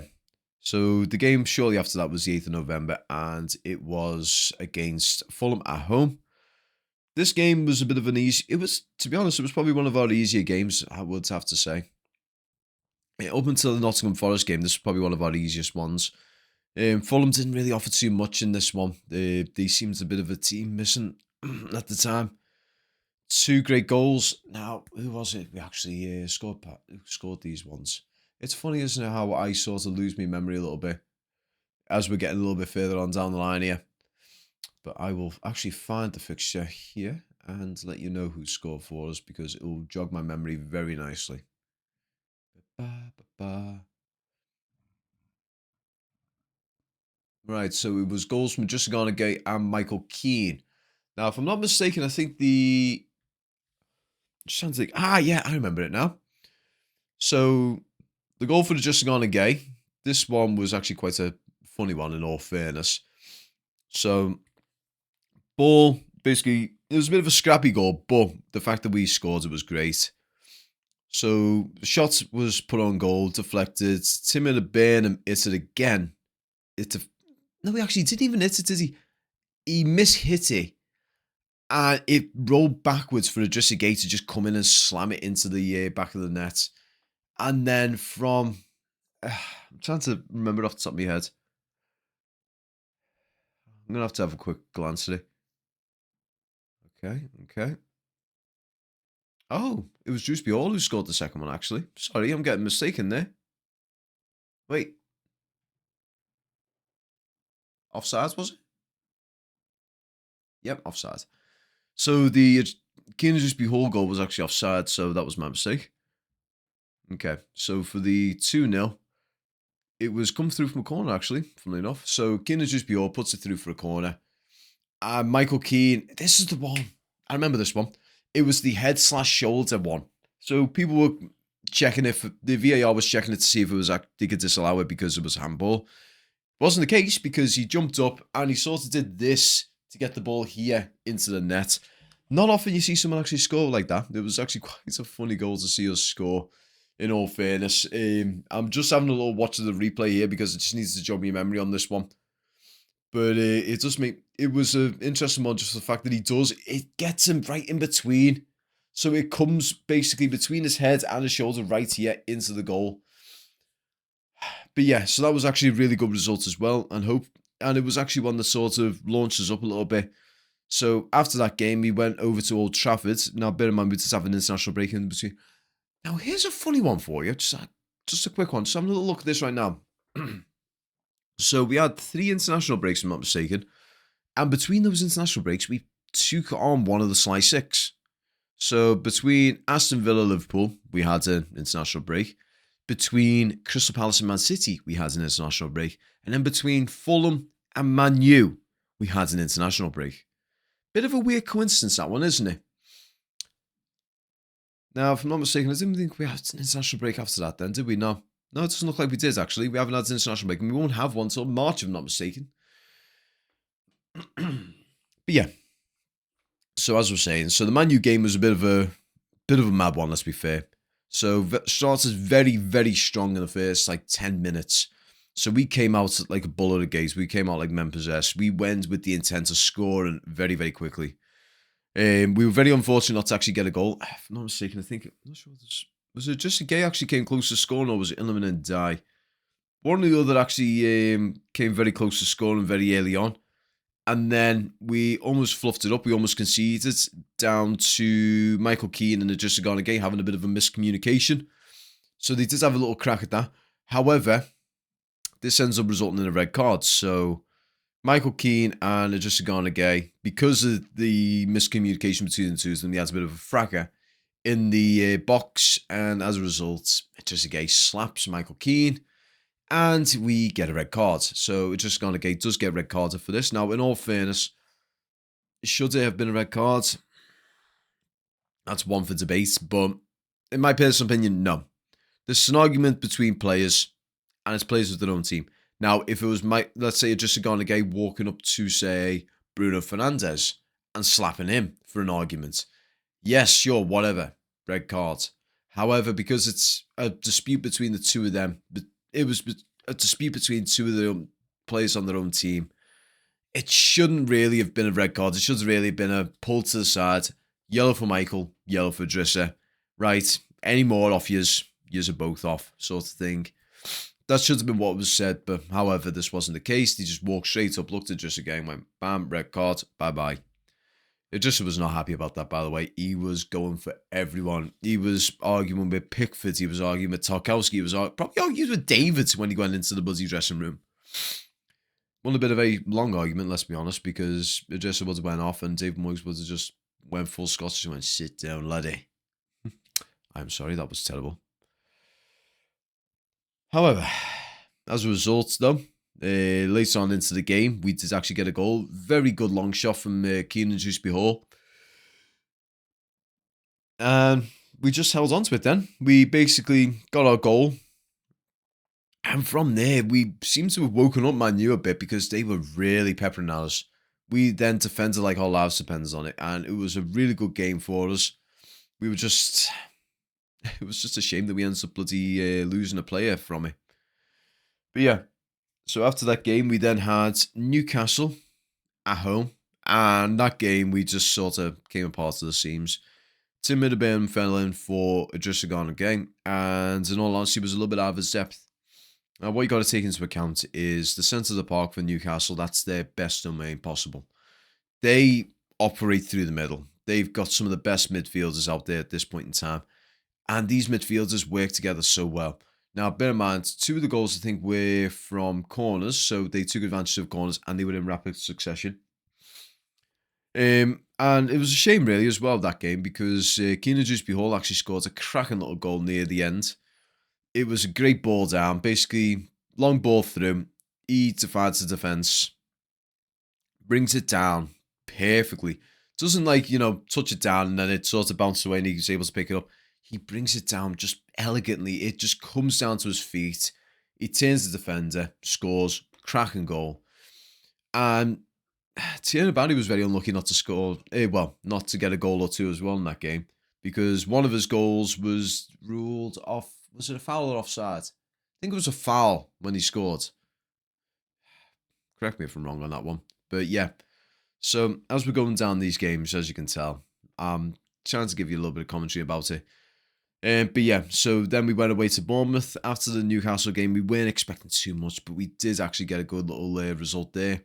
so the game shortly after that was the 8th of November, and it was against Fulham at home. This game was a bit of an easy... to be honest, it was probably one of our easier games, I would have to say. Up until the Nottingham Forest game, this was probably one of our easiest ones. Fulham didn't really offer too much in this one. They seemed a bit of a team missing at the time. 2 great goals. Now, who was it? We actually scored these ones. It's funny, isn't it, how I sort of lose my memory a little bit as we're getting a little bit further on down the line here. But I will actually find the fixture here and let you know who scored for us, because it will jog my memory very nicely. Right, so it was goals from Justin Garnegay and Michael Keane. Now, if I'm not mistaken, I think just trying to think. Yeah, I remember it now. So, the goal for the Justin Garnegay, this one was actually quite a funny one in all fairness. So, ball, basically, it was a bit of a scrappy goal, but the fact that we scored it was great. So, the shot was put on goal, deflected. Tim Burnham hit it again. No, he actually didn't even hit it, did he? He mishit it. And it rolled backwards for Idrissa Gueye to just come in and slam it into the back of the net. And then from... I'm trying to remember it off the top of my head. I'm going to have a quick glance at it. Okay. Oh, it was Juice Biol who scored the second one, actually. Sorry, I'm getting mistaken there. Wait. Offside, was it? Yep, offside. So the Keenan Juice Biol goal was actually offside, so that was my mistake. Okay, so for the 2-0, it was come through from a corner, actually, funnily enough. So Keenan Juice puts it through for a corner. Michael Keane, this is the one. I remember this one. It was the head/shoulder one. So people were checking if the VAR was checking it to see if it was they could disallow it because it was handball. Wasn't the case because he jumped up and he sort of did this to get the ball here into the net. Not often you see someone actually score like that. It was actually quite a funny goal to see us score, in all fairness. I'm just having a little watch of the replay here because it just needs to jog me memory on this one. But it does make it was an interesting one, just the fact that it gets him right in between. So it comes basically between his head and his shoulder right here into the goal. But yeah, so that was actually a really good result as well, and it was actually one that sort of launched us up a little bit. So after that game, we went over to Old Trafford. Now, bear in mind, we just have an international break in between. Now, here's a funny one for you, just a quick one. Just having a little look at this right now. So we had 3 international breaks, if I'm not mistaken, and between those international breaks, we took on one of the Sly Six. So between Aston Villa, Liverpool, we had an international break. Between Crystal Palace and Man City, we had an international break. And then between Fulham and Man U, we had an international break. Bit of a weird coincidence, that one, isn't it? Now, if I'm not mistaken, I didn't think we had an international break after that then, did we? No. No, it doesn't look like we did, actually. We haven't had an international break, and we won't have one until March, if I'm not mistaken. But yeah. So as we're saying, so the Man U game was a bit of a mad one, let's be fair. So started very, very strong in the first 10 minutes. So we came out like a bull at a gate. We came out like men possessed. We went with the intent of scoring very, very quickly. We were very unfortunate not to actually get a goal. If I'm not mistaken, I'm not sure. Was it just a Gay actually came close to scoring, or was it Illiman and Die? One or the other actually came very close to scoring very early on. And then we almost fluffed it up. We almost conceded down to Michael Keane and Idrissa Gana Gueye having a bit of a miscommunication. So they did have a little crack at that. However, this ends up resulting in a red card. So Michael Keane and Idrissa Gana Gueye, because of the miscommunication between the two of them, they had a bit of a fracas in the box. And as a result, Idrissa Gueye slaps Michael Keane. And we get a red card. So Idrissa Gana Gueye does get a red card for this. Now, in all fairness, should there have been a red card? That's one for debate. But in my personal opinion, no. There's an argument between players, and it's players of their own team. Now, if it was let's say Idrissa Gana Gueye walking up to, say, Bruno Fernandes and slapping him for an argument, yes, sure, whatever, red card. However, because it's a dispute between the two of them, it was a dispute between two of the players on their own team. It shouldn't really have been a red card. It should have really been a pull to the side. Yellow for Michael, yellow for Idrissa. Right, any more off yous are both off, sort of thing. That should have been what was said, but however, this wasn't the case. He just walked straight up, looked at Idrissa again, went, bam, red card, bye-bye. Idrissa was not happy about that, by the way. He was going for everyone. He was arguing with Pickford. He was arguing with Tarkowski. He was probably arguing with David when he went into the bloody dressing room. Won a bit of a long argument, let's be honest, because Idrissa would have went off and David Moyes would have just went full Scottish and went, sit down, laddie. I'm sorry, that was terrible. However, as a result, though, later on into the game, we did actually get a goal. Very good long shot from Keenan Juice-Hall. And we just held on to it then. We basically got our goal. And from there, we seemed to have woken up Man U a bit because they were really peppering at us. We then defended like our lives depends on it. And it was a really good game for us. We were just... It was just a shame that we ended up bloody losing a player from it. But yeah, so after that game, we then had Newcastle at home. And that game, we just sort of came apart at the seams. Tim Middelburn fell in for Idrissa Gana Gueye. And in all honesty, was a little bit out of his depth. Now, what you got to take into account is the centre of the park for Newcastle. That's their best domain possible. They operate through the middle. They've got some of the best midfielders out there at this point in time. And these midfielders work together so well. Now, bear in mind, 2 of the goals, I think, were from corners. So they took advantage of corners and they were in rapid succession. And it was a shame, really, as well, that game, because Keenan Juice-Hall actually scored a cracking little goal near the end. It was a great ball down. Basically, long ball through. He divides the defense, brings it down perfectly. Doesn't touch it down and then it sort of bounces away and he's able to pick it up. He brings it down just elegantly. It just comes down to his feet. He turns the defender, scores, cracking goal. And Tierney Barry was very unlucky not to score, not to get a goal or two as well in that game, because one of his goals was ruled off. Was it a foul or offside? I think it was a foul when he scored. Correct me if I'm wrong on that one. But yeah, so as we're going down these games, as you can tell, I'm trying to give you a little bit of commentary about it. But yeah, so then we went away to Bournemouth after the Newcastle game. We weren't expecting too much, but we did actually get a good little result there.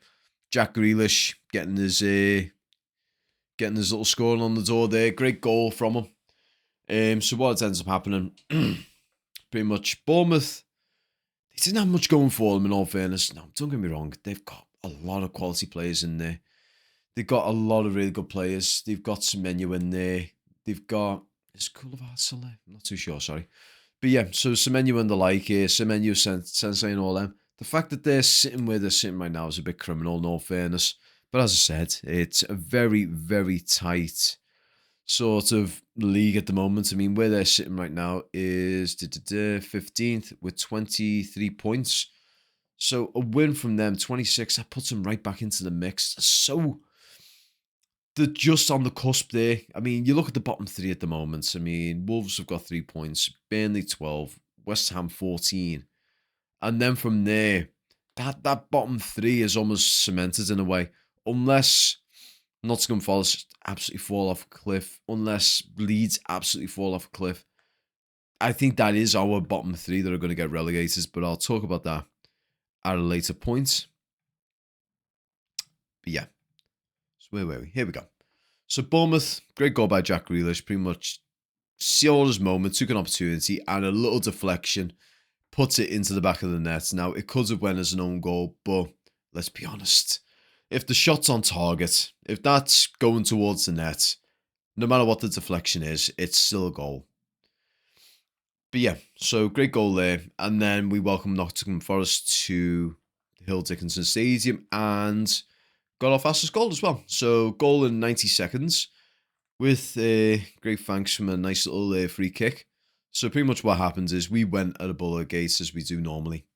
Jack Grealish getting his little scoring on the door there. Great goal from him. So what ends up happening, pretty much Bournemouth, they didn't have much going for them in all fairness. No, don't get me wrong. They've got a lot of quality players in there. They've got a lot of really good players. They've got Semenyo in there. They've got... Is Koulibaly still there? I'm not too sure, sorry. But yeah, so Semenyo and the like here, Semenyo, Sensei and all them. The fact that they're sitting where they're sitting right now is a bit criminal, in all fairness. But as I said, it's a very, very tight sort of league at the moment. I mean, where they're sitting right now is 15th with 23 points. So a win from them, 26, that puts them right back into the mix. So they're just on the cusp there. I mean, you look at the bottom three at the moment. I mean, Wolves have got 3 points, Burnley 12, West Ham 14. And then from there, that bottom three is almost cemented in a way. Unless Nottingham Forest absolutely fall off a cliff, unless Leeds absolutely fall off a cliff, I think that is our bottom three that are going to get relegated. But I'll talk about that at a later point. But yeah. So where were we? Here we go. So Bournemouth, great goal by Jack Grealish, pretty much sealed his moment, took an opportunity, and a little deflection puts it into the back of the net. Now, it could have went as an own goal, but let's be honest. If the shot's on target, if that's going towards the net, no matter what the deflection is, it's still a goal. But yeah, so great goal there. And then we welcome Nottingham Forest to Hill Dickinson Stadium and got our fastest goal as well. So goal in 90 seconds with great thanks from a nice little free kick. So pretty much what happens is we went at a bullet gate as we do normally.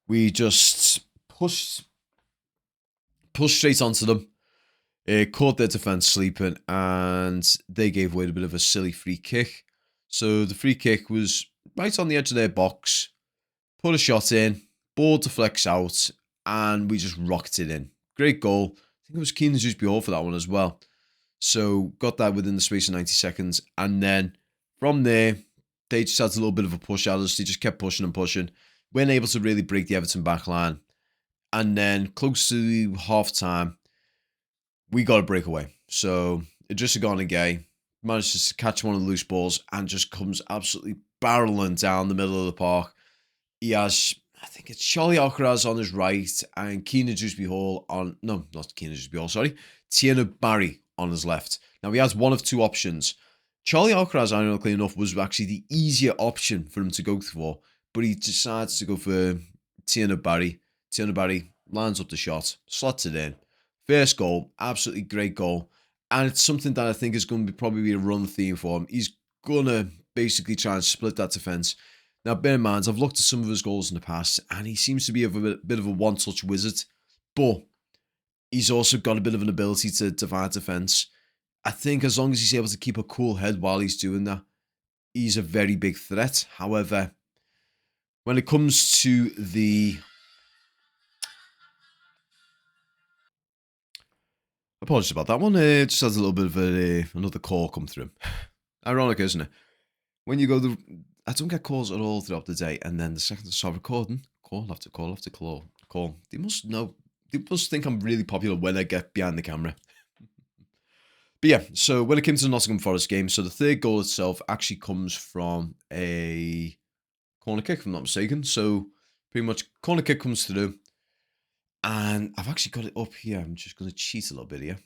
We just pushed straight onto them. Caught their defence sleeping and they gave away a bit of a silly free kick. So the free kick was right on the edge of their box. Put a shot in. Ball deflects out and we just rocked it in. Great goal. I think it was Keenan Hall for that one as well. So got that within the space of 90 seconds. And then from there, they just had a little bit of a push at us. They just kept pushing and pushing. Weren't able to really break the Everton back line. And then close to half time, we got a breakaway. So Idrissa Gana Gueye manages to catch one of the loose balls and just comes absolutely barreling down the middle of the park. He has, I think it's Charlie Alcaraz on his right and Keenan Hall on, no, not Keenan Hall, sorry, Tierney Barry on his left. Now he has one of two options. Charlie Alcaraz, ironically enough, was actually the easier option for him to go for, but he decides to go for Tierney Barry. Tierney Barry lines up the shot, slots it in. First goal, absolutely great goal. And it's something that I think is going to probably be a run theme for him. He's going to basically try and split that defence. Now, bear in mind, I've looked at some of his goals in the past, and he seems to be a bit of a one-touch wizard. But he's also got a bit of an ability to divide defence. I think as long as he's able to keep a cool head while he's doing that, he's a very big threat. However, when it comes to the... Apologies about that one. Just has a little bit of another call come through. Ironic, isn't it? When you go I don't get calls at all throughout the day, and then the second I start recording, call after call after call. They must know. They must think I'm really popular when I get behind the camera. But yeah, so when it came to the Nottingham Forest game, so the third goal itself actually comes from a corner kick, if I'm not mistaken. So pretty much corner kick comes through. And I've actually got it up here. I'm just going to cheat a little bit here.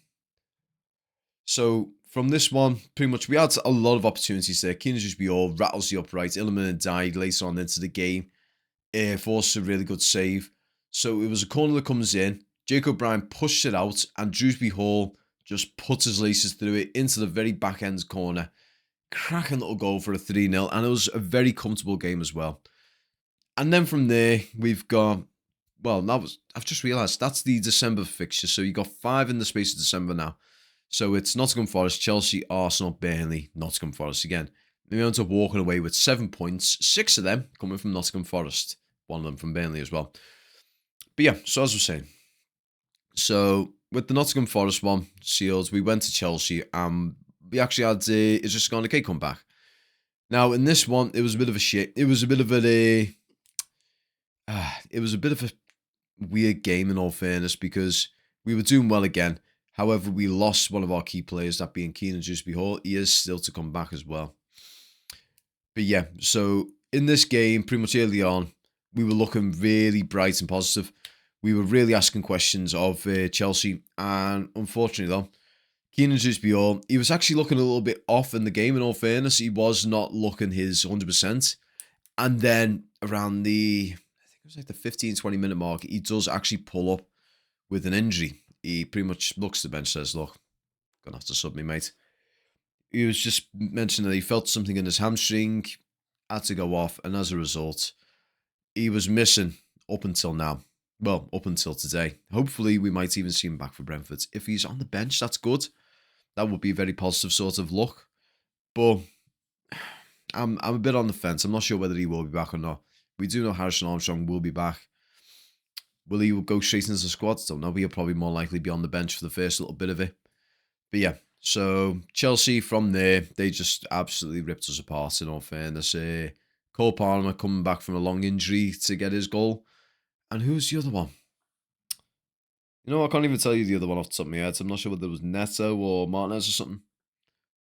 So from this one, pretty much we had a lot of opportunities there. Keenan Hall rattles the upright. Iliman and died later on into the game. forced a really good save. So it was a corner that comes in. Jake O'Brien pushed it out, and Drewsbury Hall just puts his laces through it into the very back end corner. Cracking little goal for a 3-0, and it was a very comfortable game as well. And then from there, we've got, well, I've just realised that's the December fixture. So you got 5 in the space of December now. So it's Nottingham Forest, Chelsea, Arsenal, Burnley, Nottingham Forest again. We end up walking away with 7 points, 6 of them coming from Nottingham Forest, 1 of them from Burnley as well. But yeah, so as I was saying, so with the Nottingham Forest one sealed, we went to Chelsea and we actually had Idris Gana Gueye come back. Now in this one, it was a bit of a shit. It was a bit of a weird game in all fairness, because we were doing well again. However, we lost one of our key players, that being Keenan Drewsbury Hall. He is still to come back as well. But yeah, so in this game, pretty much early on, we were looking really bright and positive. We were really asking questions of Chelsea. And unfortunately, though, Keenan Drewsbury Hall, he was actually looking a little bit off in the game, in all fairness. He was not looking his 100%. And then around the, I think it was like the 15, 20 minute mark, he does actually pull up with an injury. He pretty much looks to the bench, says, look, gonna have to sub me, mate. He was just mentioning that he felt something in his hamstring, had to go off, and as a result, he was missing up until now. Well, up until today. Hopefully, we might even see him back for Brentford. If he's on the bench, that's good. That would be a very positive sort of look. But I'm a bit on the fence. I'm not sure whether he will be back or not. We do know Harrison Armstrong will be back. Will he go straight into the squad? Don't know. He'll probably more likely be on the bench for the first little bit of it. But yeah, so Chelsea from there, they just absolutely ripped us apart, in all fairness. Cole Palmer coming back from a long injury to get his goal. And who's the other one? You know, I can't even tell you the other one off the top of my head. I'm not sure whether it was Neto or Martinez or something.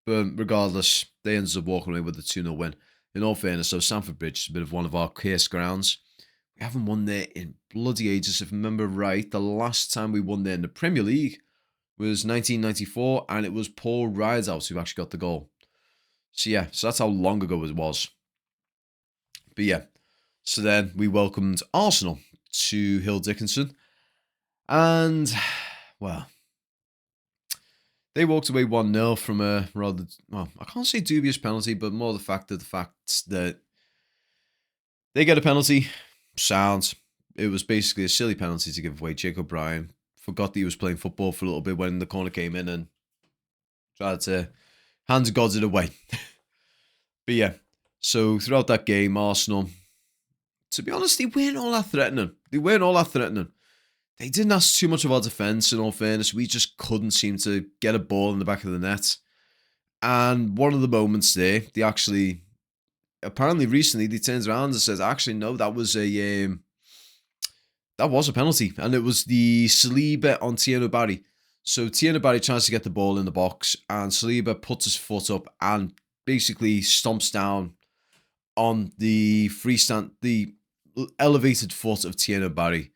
But regardless, they ended up walking away with the 2-0 win. In all fairness, so Stamford Bridge is a bit of one of our cursed grounds. We haven't won there in bloody ages. If I remember right, the last time we won there in the Premier League was 1994, and it was Paul Rideout who actually got the goal. So yeah, so that's how long ago it was. But yeah, so then we welcomed Arsenal to Hill Dickinson. And, well, they walked away 1-0 from a rather, well, I can't say dubious penalty, but more the fact that they get a penalty, sound. It was basically a silly penalty to give away. Jake O'Brien forgot that he was playing football for a little bit when the corner came in and tried to hands of God's it away. But yeah, so throughout that game, Arsenal, to be honest, they weren't all that threatening. They didn't ask too much of our defence, in all fairness. We just couldn't seem to get a ball in the back of the net. And one of the moments there, they actually, apparently recently, they turned around and said, actually, no, that was a penalty. And it was the Saliba on Tierney Barry. So Tierney Barry tries to get the ball in the box, and Saliba puts his foot up and basically stomps down on the the elevated foot of Tierney Barry.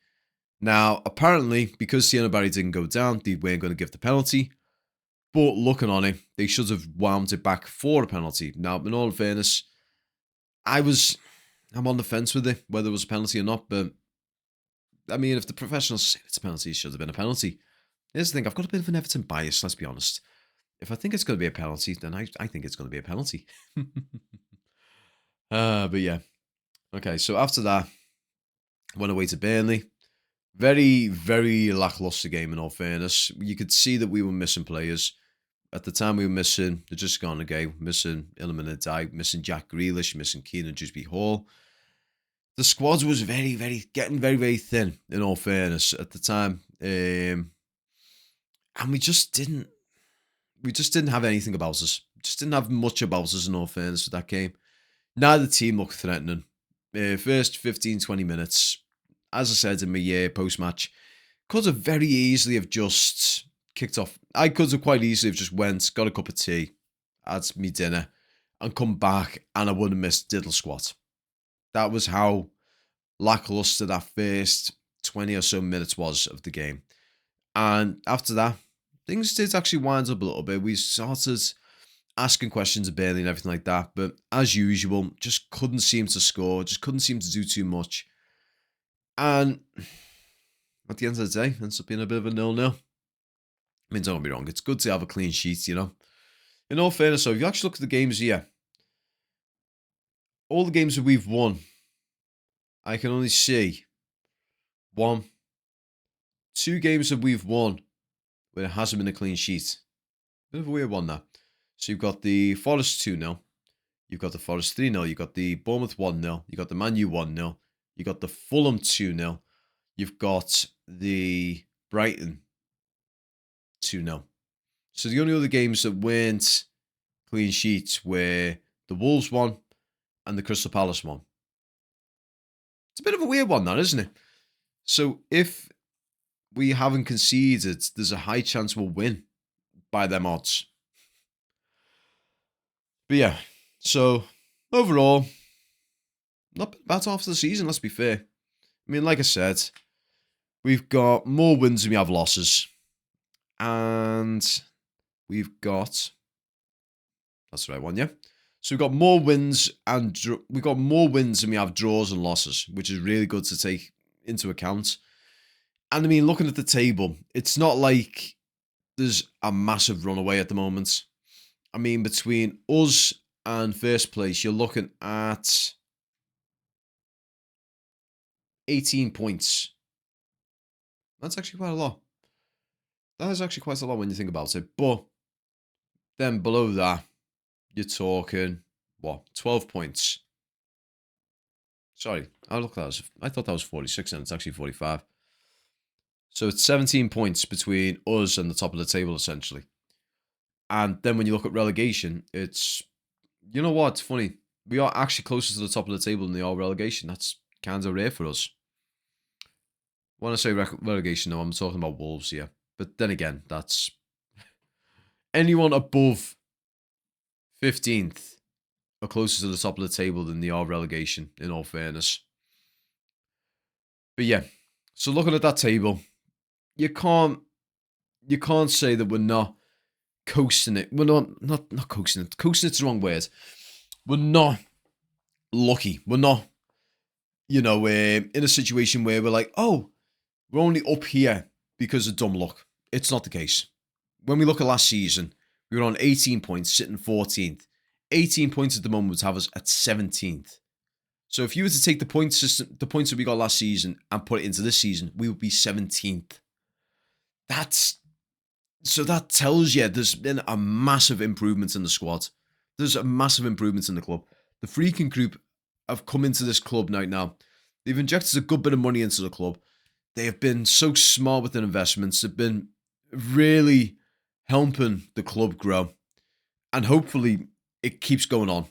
Now, apparently, because Tierney Barry didn't go down, they weren't going to give the penalty. But looking on it, they should have wound it back for a penalty. Now, in all fairness, I'm on the fence with it, whether it was a penalty or not. But, I mean, if the professionals say it's a penalty, it should have been a penalty. Here's the thing, I've got a bit of an Everton bias, let's be honest. If I think it's going to be a penalty, then I think it's going to be a penalty. But yeah. Okay, so after that, went away to Burnley. Very, very lackluster game, in all fairness. You could see that we were missing players. At the time, we were missing Idris Gana Gueye, missing Iliman Ndiaye, missing Jack Grealish, missing Keenan Drewsbury Hall. The squad was getting very, very thin, in all fairness, at the time. And we just didn't have anything about us. Just didn't have much about us, in all fairness, for that game. Neither team looked threatening. First 15, 20 minutes, as I said in my post-match, could have very easily have just kicked off. I could have quite easily have just went, got a cup of tea, had me dinner, and come back, and I wouldn't have missed diddle squat. That was how lackluster that first 20 or so minutes was of the game. And after that, things did actually wind up a little bit. We started asking questions of Burnley and everything like that, but as usual, just couldn't seem to score, just couldn't seem to do too much. And at the end of the day, ends up being a bit of a 0-0. I mean, don't get me wrong, it's good to have a clean sheet, you know. In all fairness, though, if you actually look at the games here, all the games that we've won, I can only see 2 games that we've won where it hasn't been a clean sheet. Bit of a weird one, that. So you've got the Forest 2-0. You've got the Forest 3-0. You've got the Bournemouth 1-0. You've got the Man U 1-0. You've got the Fulham 2-0. You've got the Brighton 2-0. So the only other games that weren't clean sheets were the Wolves one and the Crystal Palace one. It's a bit of a weird one, that, isn't it? So if we haven't conceded, there's a high chance we'll win by them odds. But yeah, so overall, not bad after the season, let's be fair. I mean, like I said, we've got more wins than we have losses. And we've got... That's the right one, yeah? So we've got more wins and we've got more wins than we have draws and losses, which is really good to take into account. And I mean, looking at the table, it's not like there's a massive runaway at the moment. I mean, between us and first place, you're looking at 18 points. That's actually quite a lot. That is actually quite a lot when you think about it. But then below that, you're talking, 12 points. Sorry, I thought that was 46 and it's actually 45. So it's 17 points between us and the top of the table, essentially. And then when you look at relegation, it's, you know what, it's funny. We are actually closer to the top of the table than they are relegation. That's kind of rare for us. When I say relegation, though, I'm talking about Wolves here. But then again, that's anyone above 15th are closer to the top of the table than they are relegation, in all fairness. But yeah, so looking at that table, you can't say that we're not coasting it. We're not coasting it. Coasting it's the wrong word. We're not lucky. We're not, in a situation where we're like, oh, we're only up here because of dumb luck. It's not the case. When we look at last season, we were on 18 points, sitting 14th. 18 points at the moment would have us at 17th. So if you were to take the points system, the points that we got last season and put it into this season, we would be 17th. So that tells you there's been a massive improvement in the squad. There's a massive improvement in the club. The freaking group have come into this club now. They've injected a good bit of money into the club. They have been so smart with their investments. They've been really helping the club grow. And hopefully it keeps going on.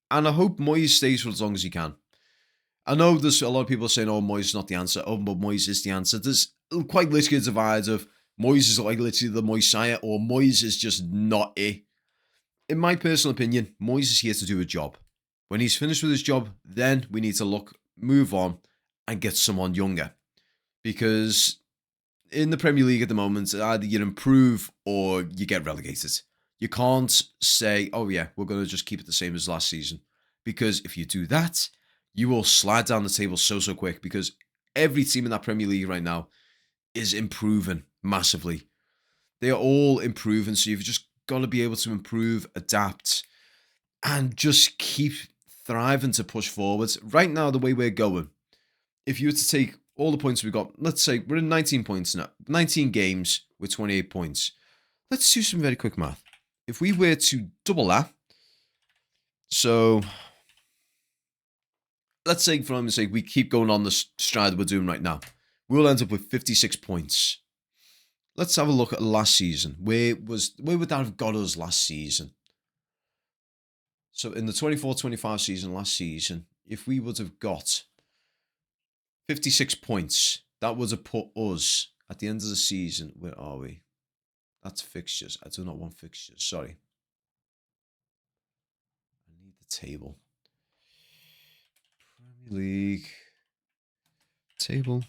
And I hope Moyes stays for as long as he can. I know there's a lot of people saying, oh, Moyes is not the answer. Oh, but Moyes is the answer. There's quite literally a divide of Moyes is like literally the Moyes or Moyes is just not it. In my personal opinion, Moyes is here to do a job. When he's finished with his job, then we need to move on and get someone younger. Because in the Premier League at the moment, either you improve or you get relegated. You can't say, oh yeah, we're going to just keep it the same as last season. Because if you do that, you will slide down the table so quick, because every team in that Premier League right now is improving massively. They are all improving, so you've just got to be able to improve, adapt, and just keep thriving to push forwards. Right now, the way we're going, if you were to take all the points we've got, let's say we're in 19 points now, 19 games with 28 points. Let's do some very quick math. If we were to double that, so let's say, for argument's sake, we keep going on the stride that we're doing right now. We'll end up with 56 points. Let's have a look at last season. Where would that have got us last season? So in the 24-25 season, last season, if we would have got 56 points, that would have put us at the end of the season. Where are we? That's fixtures. I do not want fixtures. Sorry. I need the table. Premier League table.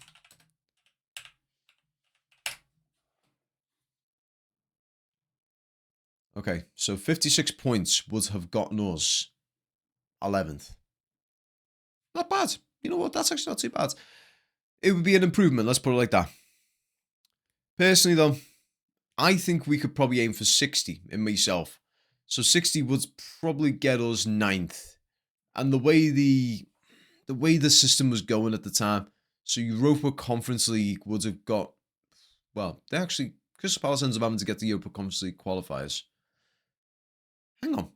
Okay, so 56 points would have gotten us 11th. Not bad. You know what? That's actually not too bad. It would be an improvement, let's put it like that. Personally, though, I think we could probably aim for 60 in myself. So 60 would probably get us ninth. And the way the system was going at the time, so Europa Conference League would have got, well, they actually, Crystal Palace ends up having to get the Europa Conference League qualifiers. Hang on.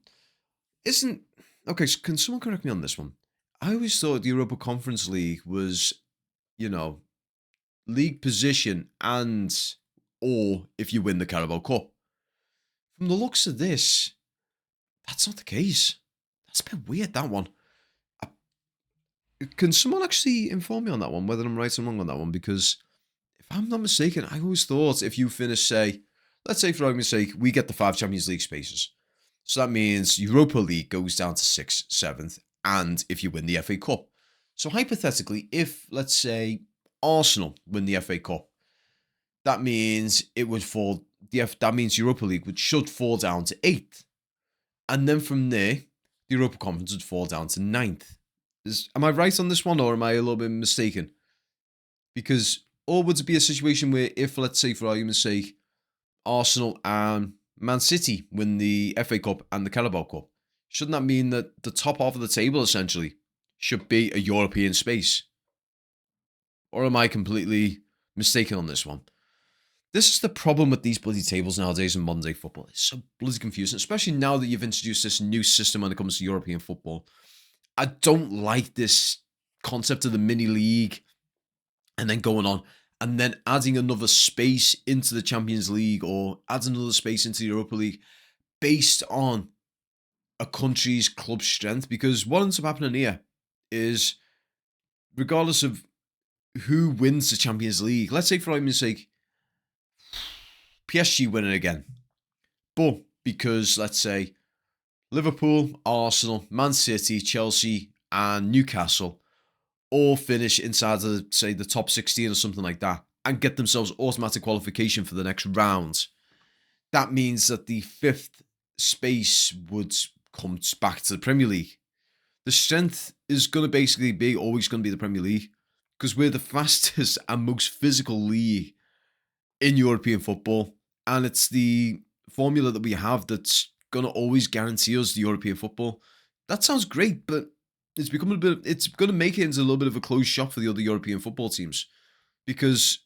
Isn't, okay, so can someone correct me on this one? I always thought the Europa Conference League was, you know, league position and or if you win the Carabao Cup. From the looks of this, that's not the case. That's a bit weird, that one. Can someone actually inform me on that one, whether I'm right or wrong on that one? Because if I'm not mistaken, I always thought if you finish, say, let's say for argument's sake, we get the 5 Champions League spaces. So that means Europa League goes down to 6th, 7th, and if you win the FA Cup. So hypothetically, if, let's say, Arsenal win the FA Cup, that means it would fall, that means Europa League should fall down to 8th. And then from there, the Europa Conference would fall down to 9th. Am I right on this one, or am I a little bit mistaken? Because, or would it be a situation where if, let's say, for argument's sake, Arsenal and Man City win the FA Cup and the Carabao Cup, shouldn't that mean that the top half of the table, essentially, should be a European space? Or am I completely mistaken on this one? This is the problem with these bloody tables nowadays in modern day football. It's so bloody confusing, especially now that you've introduced this new system when it comes to European football. I don't like this concept of the mini league and then going on and then adding another space into the Champions League or adding another space into the Europa League based on a country's club strength. Because what ends up happening here is, regardless of who wins the Champions League, let's say for argument's sake, PSG win it again. But because, let's say, Liverpool, Arsenal, Man City, Chelsea, and Newcastle all finish inside of, say, the top 16 or something like that and get themselves automatic qualification for the next round. That means that the 5th space would come back to the Premier League. The strength is going to basically be always going to be the Premier League because we're the fastest and most physical league in European football. And it's the formula that we have that's going to always guarantee us the European football. That sounds great, but it's becoming it's going to make it into a little bit of a closed shop for the other European football teams. Because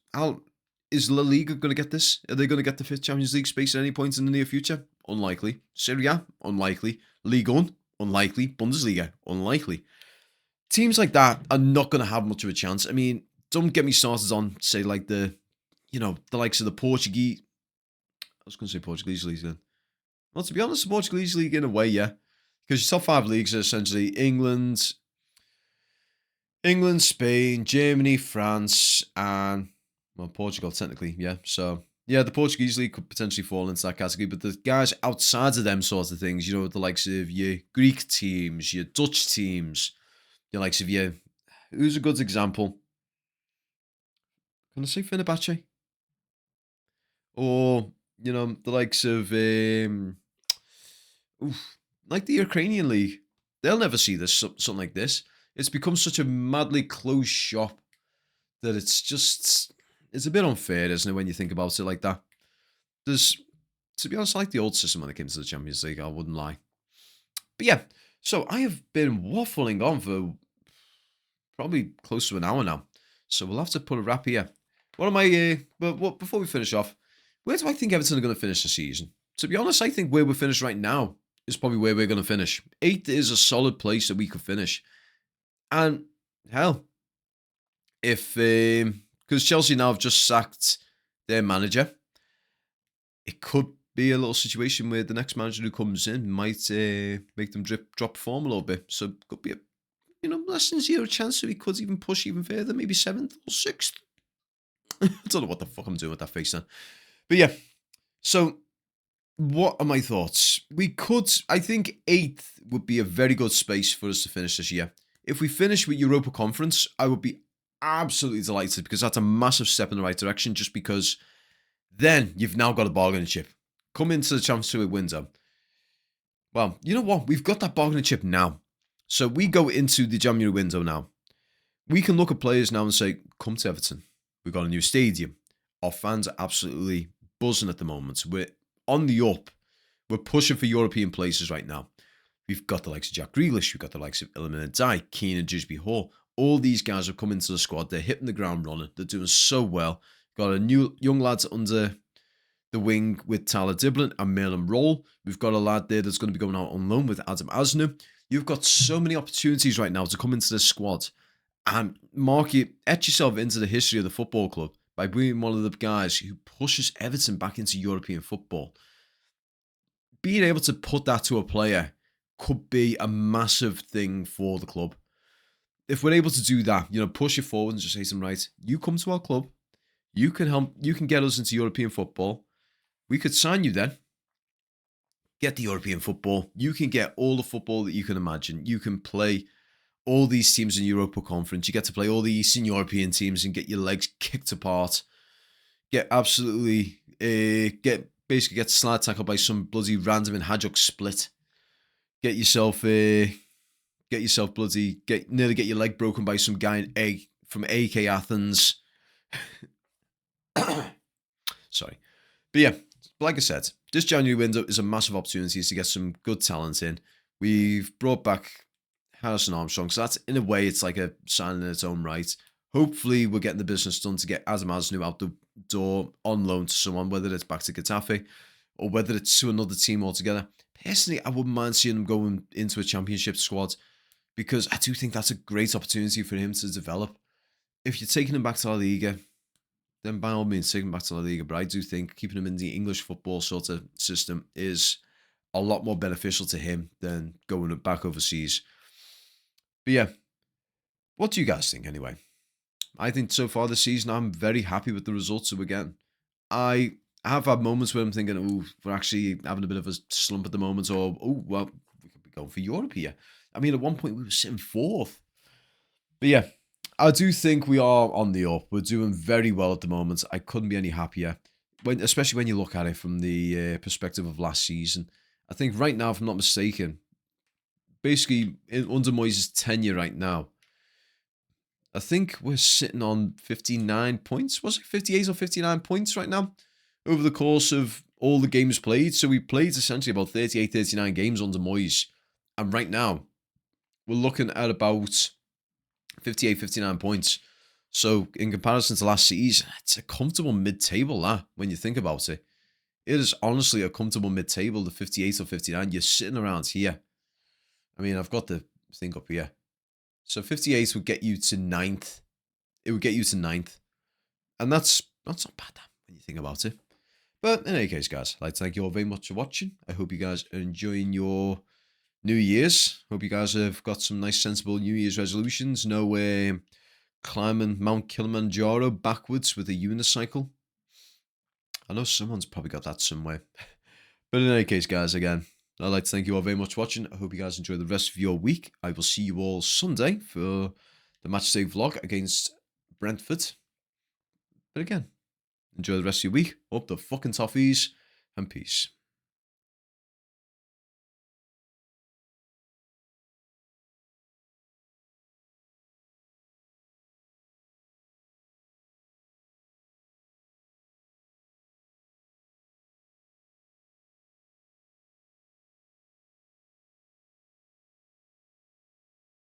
is La Liga going to get this? Are they going to get the 5th Champions League space at any point in the near future? Unlikely. Serie A? Unlikely. Ligue 1? Unlikely. Bundesliga? Unlikely. Teams like that are not going to have much of a chance. I mean, don't get me started on, say, like the likes of the Portuguese. I was going to say Portuguese league then. Well, to be honest, the Portuguese league in a way, yeah. Because your top 5 leagues are essentially England, Spain, Germany, France, and, well, Portugal, technically, yeah. So, yeah, the Portuguese league could potentially fall into that category. But the guys outside of them sorts of things, the likes of your Greek teams, your Dutch teams, your likes of your... Who's a good example? Can I say Fenerbahce? Or... the likes of, like the Ukrainian league. They'll never see this, something like this. It's become such a madly closed shop that it's a bit unfair, isn't it, when you think about it like that? To be honest, I like the old system when it came to the Champions League, I wouldn't lie. But yeah, so I have been waffling on for probably close to an hour now. So we'll have to put a wrap here. But before we finish off, where do I think Everton are going to finish the season? To be honest, I think where we're finished right now is probably where we're going to finish. 8th is a solid place that we could finish. And, hell, if... because Chelsea now have just sacked their manager, it could be a little situation where the next manager who comes in might make them drop form a little bit. So it could be less than zero chance that we could even push even further, maybe 7th or 6th. I don't know what the fuck I'm doing with that face then. But yeah, so what are my thoughts? I think 8th would be a very good space for us to finish this year. If we finish with Europa Conference, I would be absolutely delighted because that's a massive step in the right direction just because then you've now got a bargaining chip. Come into the transfer window. Well, you know what? We've got that bargaining chip now. So we go into the January window now. we can look at players now and say, come to Everton. We've got a new stadium. Our fans are absolutely buzzing at the moment. We're on the up. We're pushing for European places right now. We've got the likes of Jack Grealish. We've got the likes of Iliman Ndiaye, Keenan Dewsbury Hall. All these guys have come into the squad. They're hitting the ground running. They're doing so well. Got a new young lads under the wing with Tyler Diblin and Merlin Roll. We've got a lad there that's going to be going out on loan with Adam Asnu. You've got so many opportunities right now to come into this squad and mark you, etch yourself into the history of the football club by being one of the guys who pushes Everton back into European football. Being able to put that to a player could be a massive thing for the club. If we're able to do that, push it forward and just say to them, right, you come to our club, you can help, you can get us into European football. We could sign you then. Get the European football. You can get all the football that you can imagine. You can play all these teams in Europa Conference. You get to play all the Eastern European teams and get your legs kicked apart. Get absolutely, basically get slide tackled by some bloody random in Hajduk Split. Get yourself, nearly get your leg broken by some guy from AK Athens. Sorry. But yeah, like I said, this January window is a massive opportunity to get some good talent in. We've brought back Harrison Armstrong, so that's, in a way, it's like a sign in its own right. Hopefully, we're getting the business done to get Adam Asnu out the door on loan to someone, whether it's back to Getafe or whether it's to another team altogether. Personally, I wouldn't mind seeing him going into a championship squad because I do think that's a great opportunity for him to develop. If you're taking him back to La Liga, then by all means, take him back to La Liga. But I do think keeping him in the English football sort of system is a lot more beneficial to him than going back overseas. But yeah, what do you guys think anyway? I think so far this season, I'm very happy with the results that we're getting. I have had moments where I'm thinking, oh, we're actually having a bit of a slump at the moment, or, oh, well, we could be going for Europe here. I mean, at one point, we were sitting fourth. But yeah, I do think we are on the up. We're doing very well at the moment. I couldn't be any happier, especially when you look at it from the perspective of last season. I think right now, if I'm not mistaken, basically under Moyes' tenure right now, I think we're sitting on 59 points. Was it 58 or 59 points right now over the course of all the games played? So we played essentially about 38, 39 games under Moyes. And right now, we're looking at about 58, 59 points. So in comparison to last season, it's a comfortable mid-table that, when you think about it. It is honestly a comfortable mid-table, the 58 or 59. You're sitting around here. I mean, I've got the thing up here. So 58 would get you to 9th. It would get you to 9th. And that's not bad when you think about it. But in any case, guys, I'd like to thank you all very much for watching. I hope you guys are enjoying your New Year's. Hope you guys have got some nice, sensible New Year's resolutions. No climbing Mount Kilimanjaro backwards with a unicycle. I know someone's probably got that somewhere. But in any case, guys, again, I'd like to thank you all very much for watching. I hope you guys enjoy the rest of your week. I will see you all Sunday for the matchday vlog against Brentford. But again, enjoy the rest of your week. Up the fucking toffees and peace.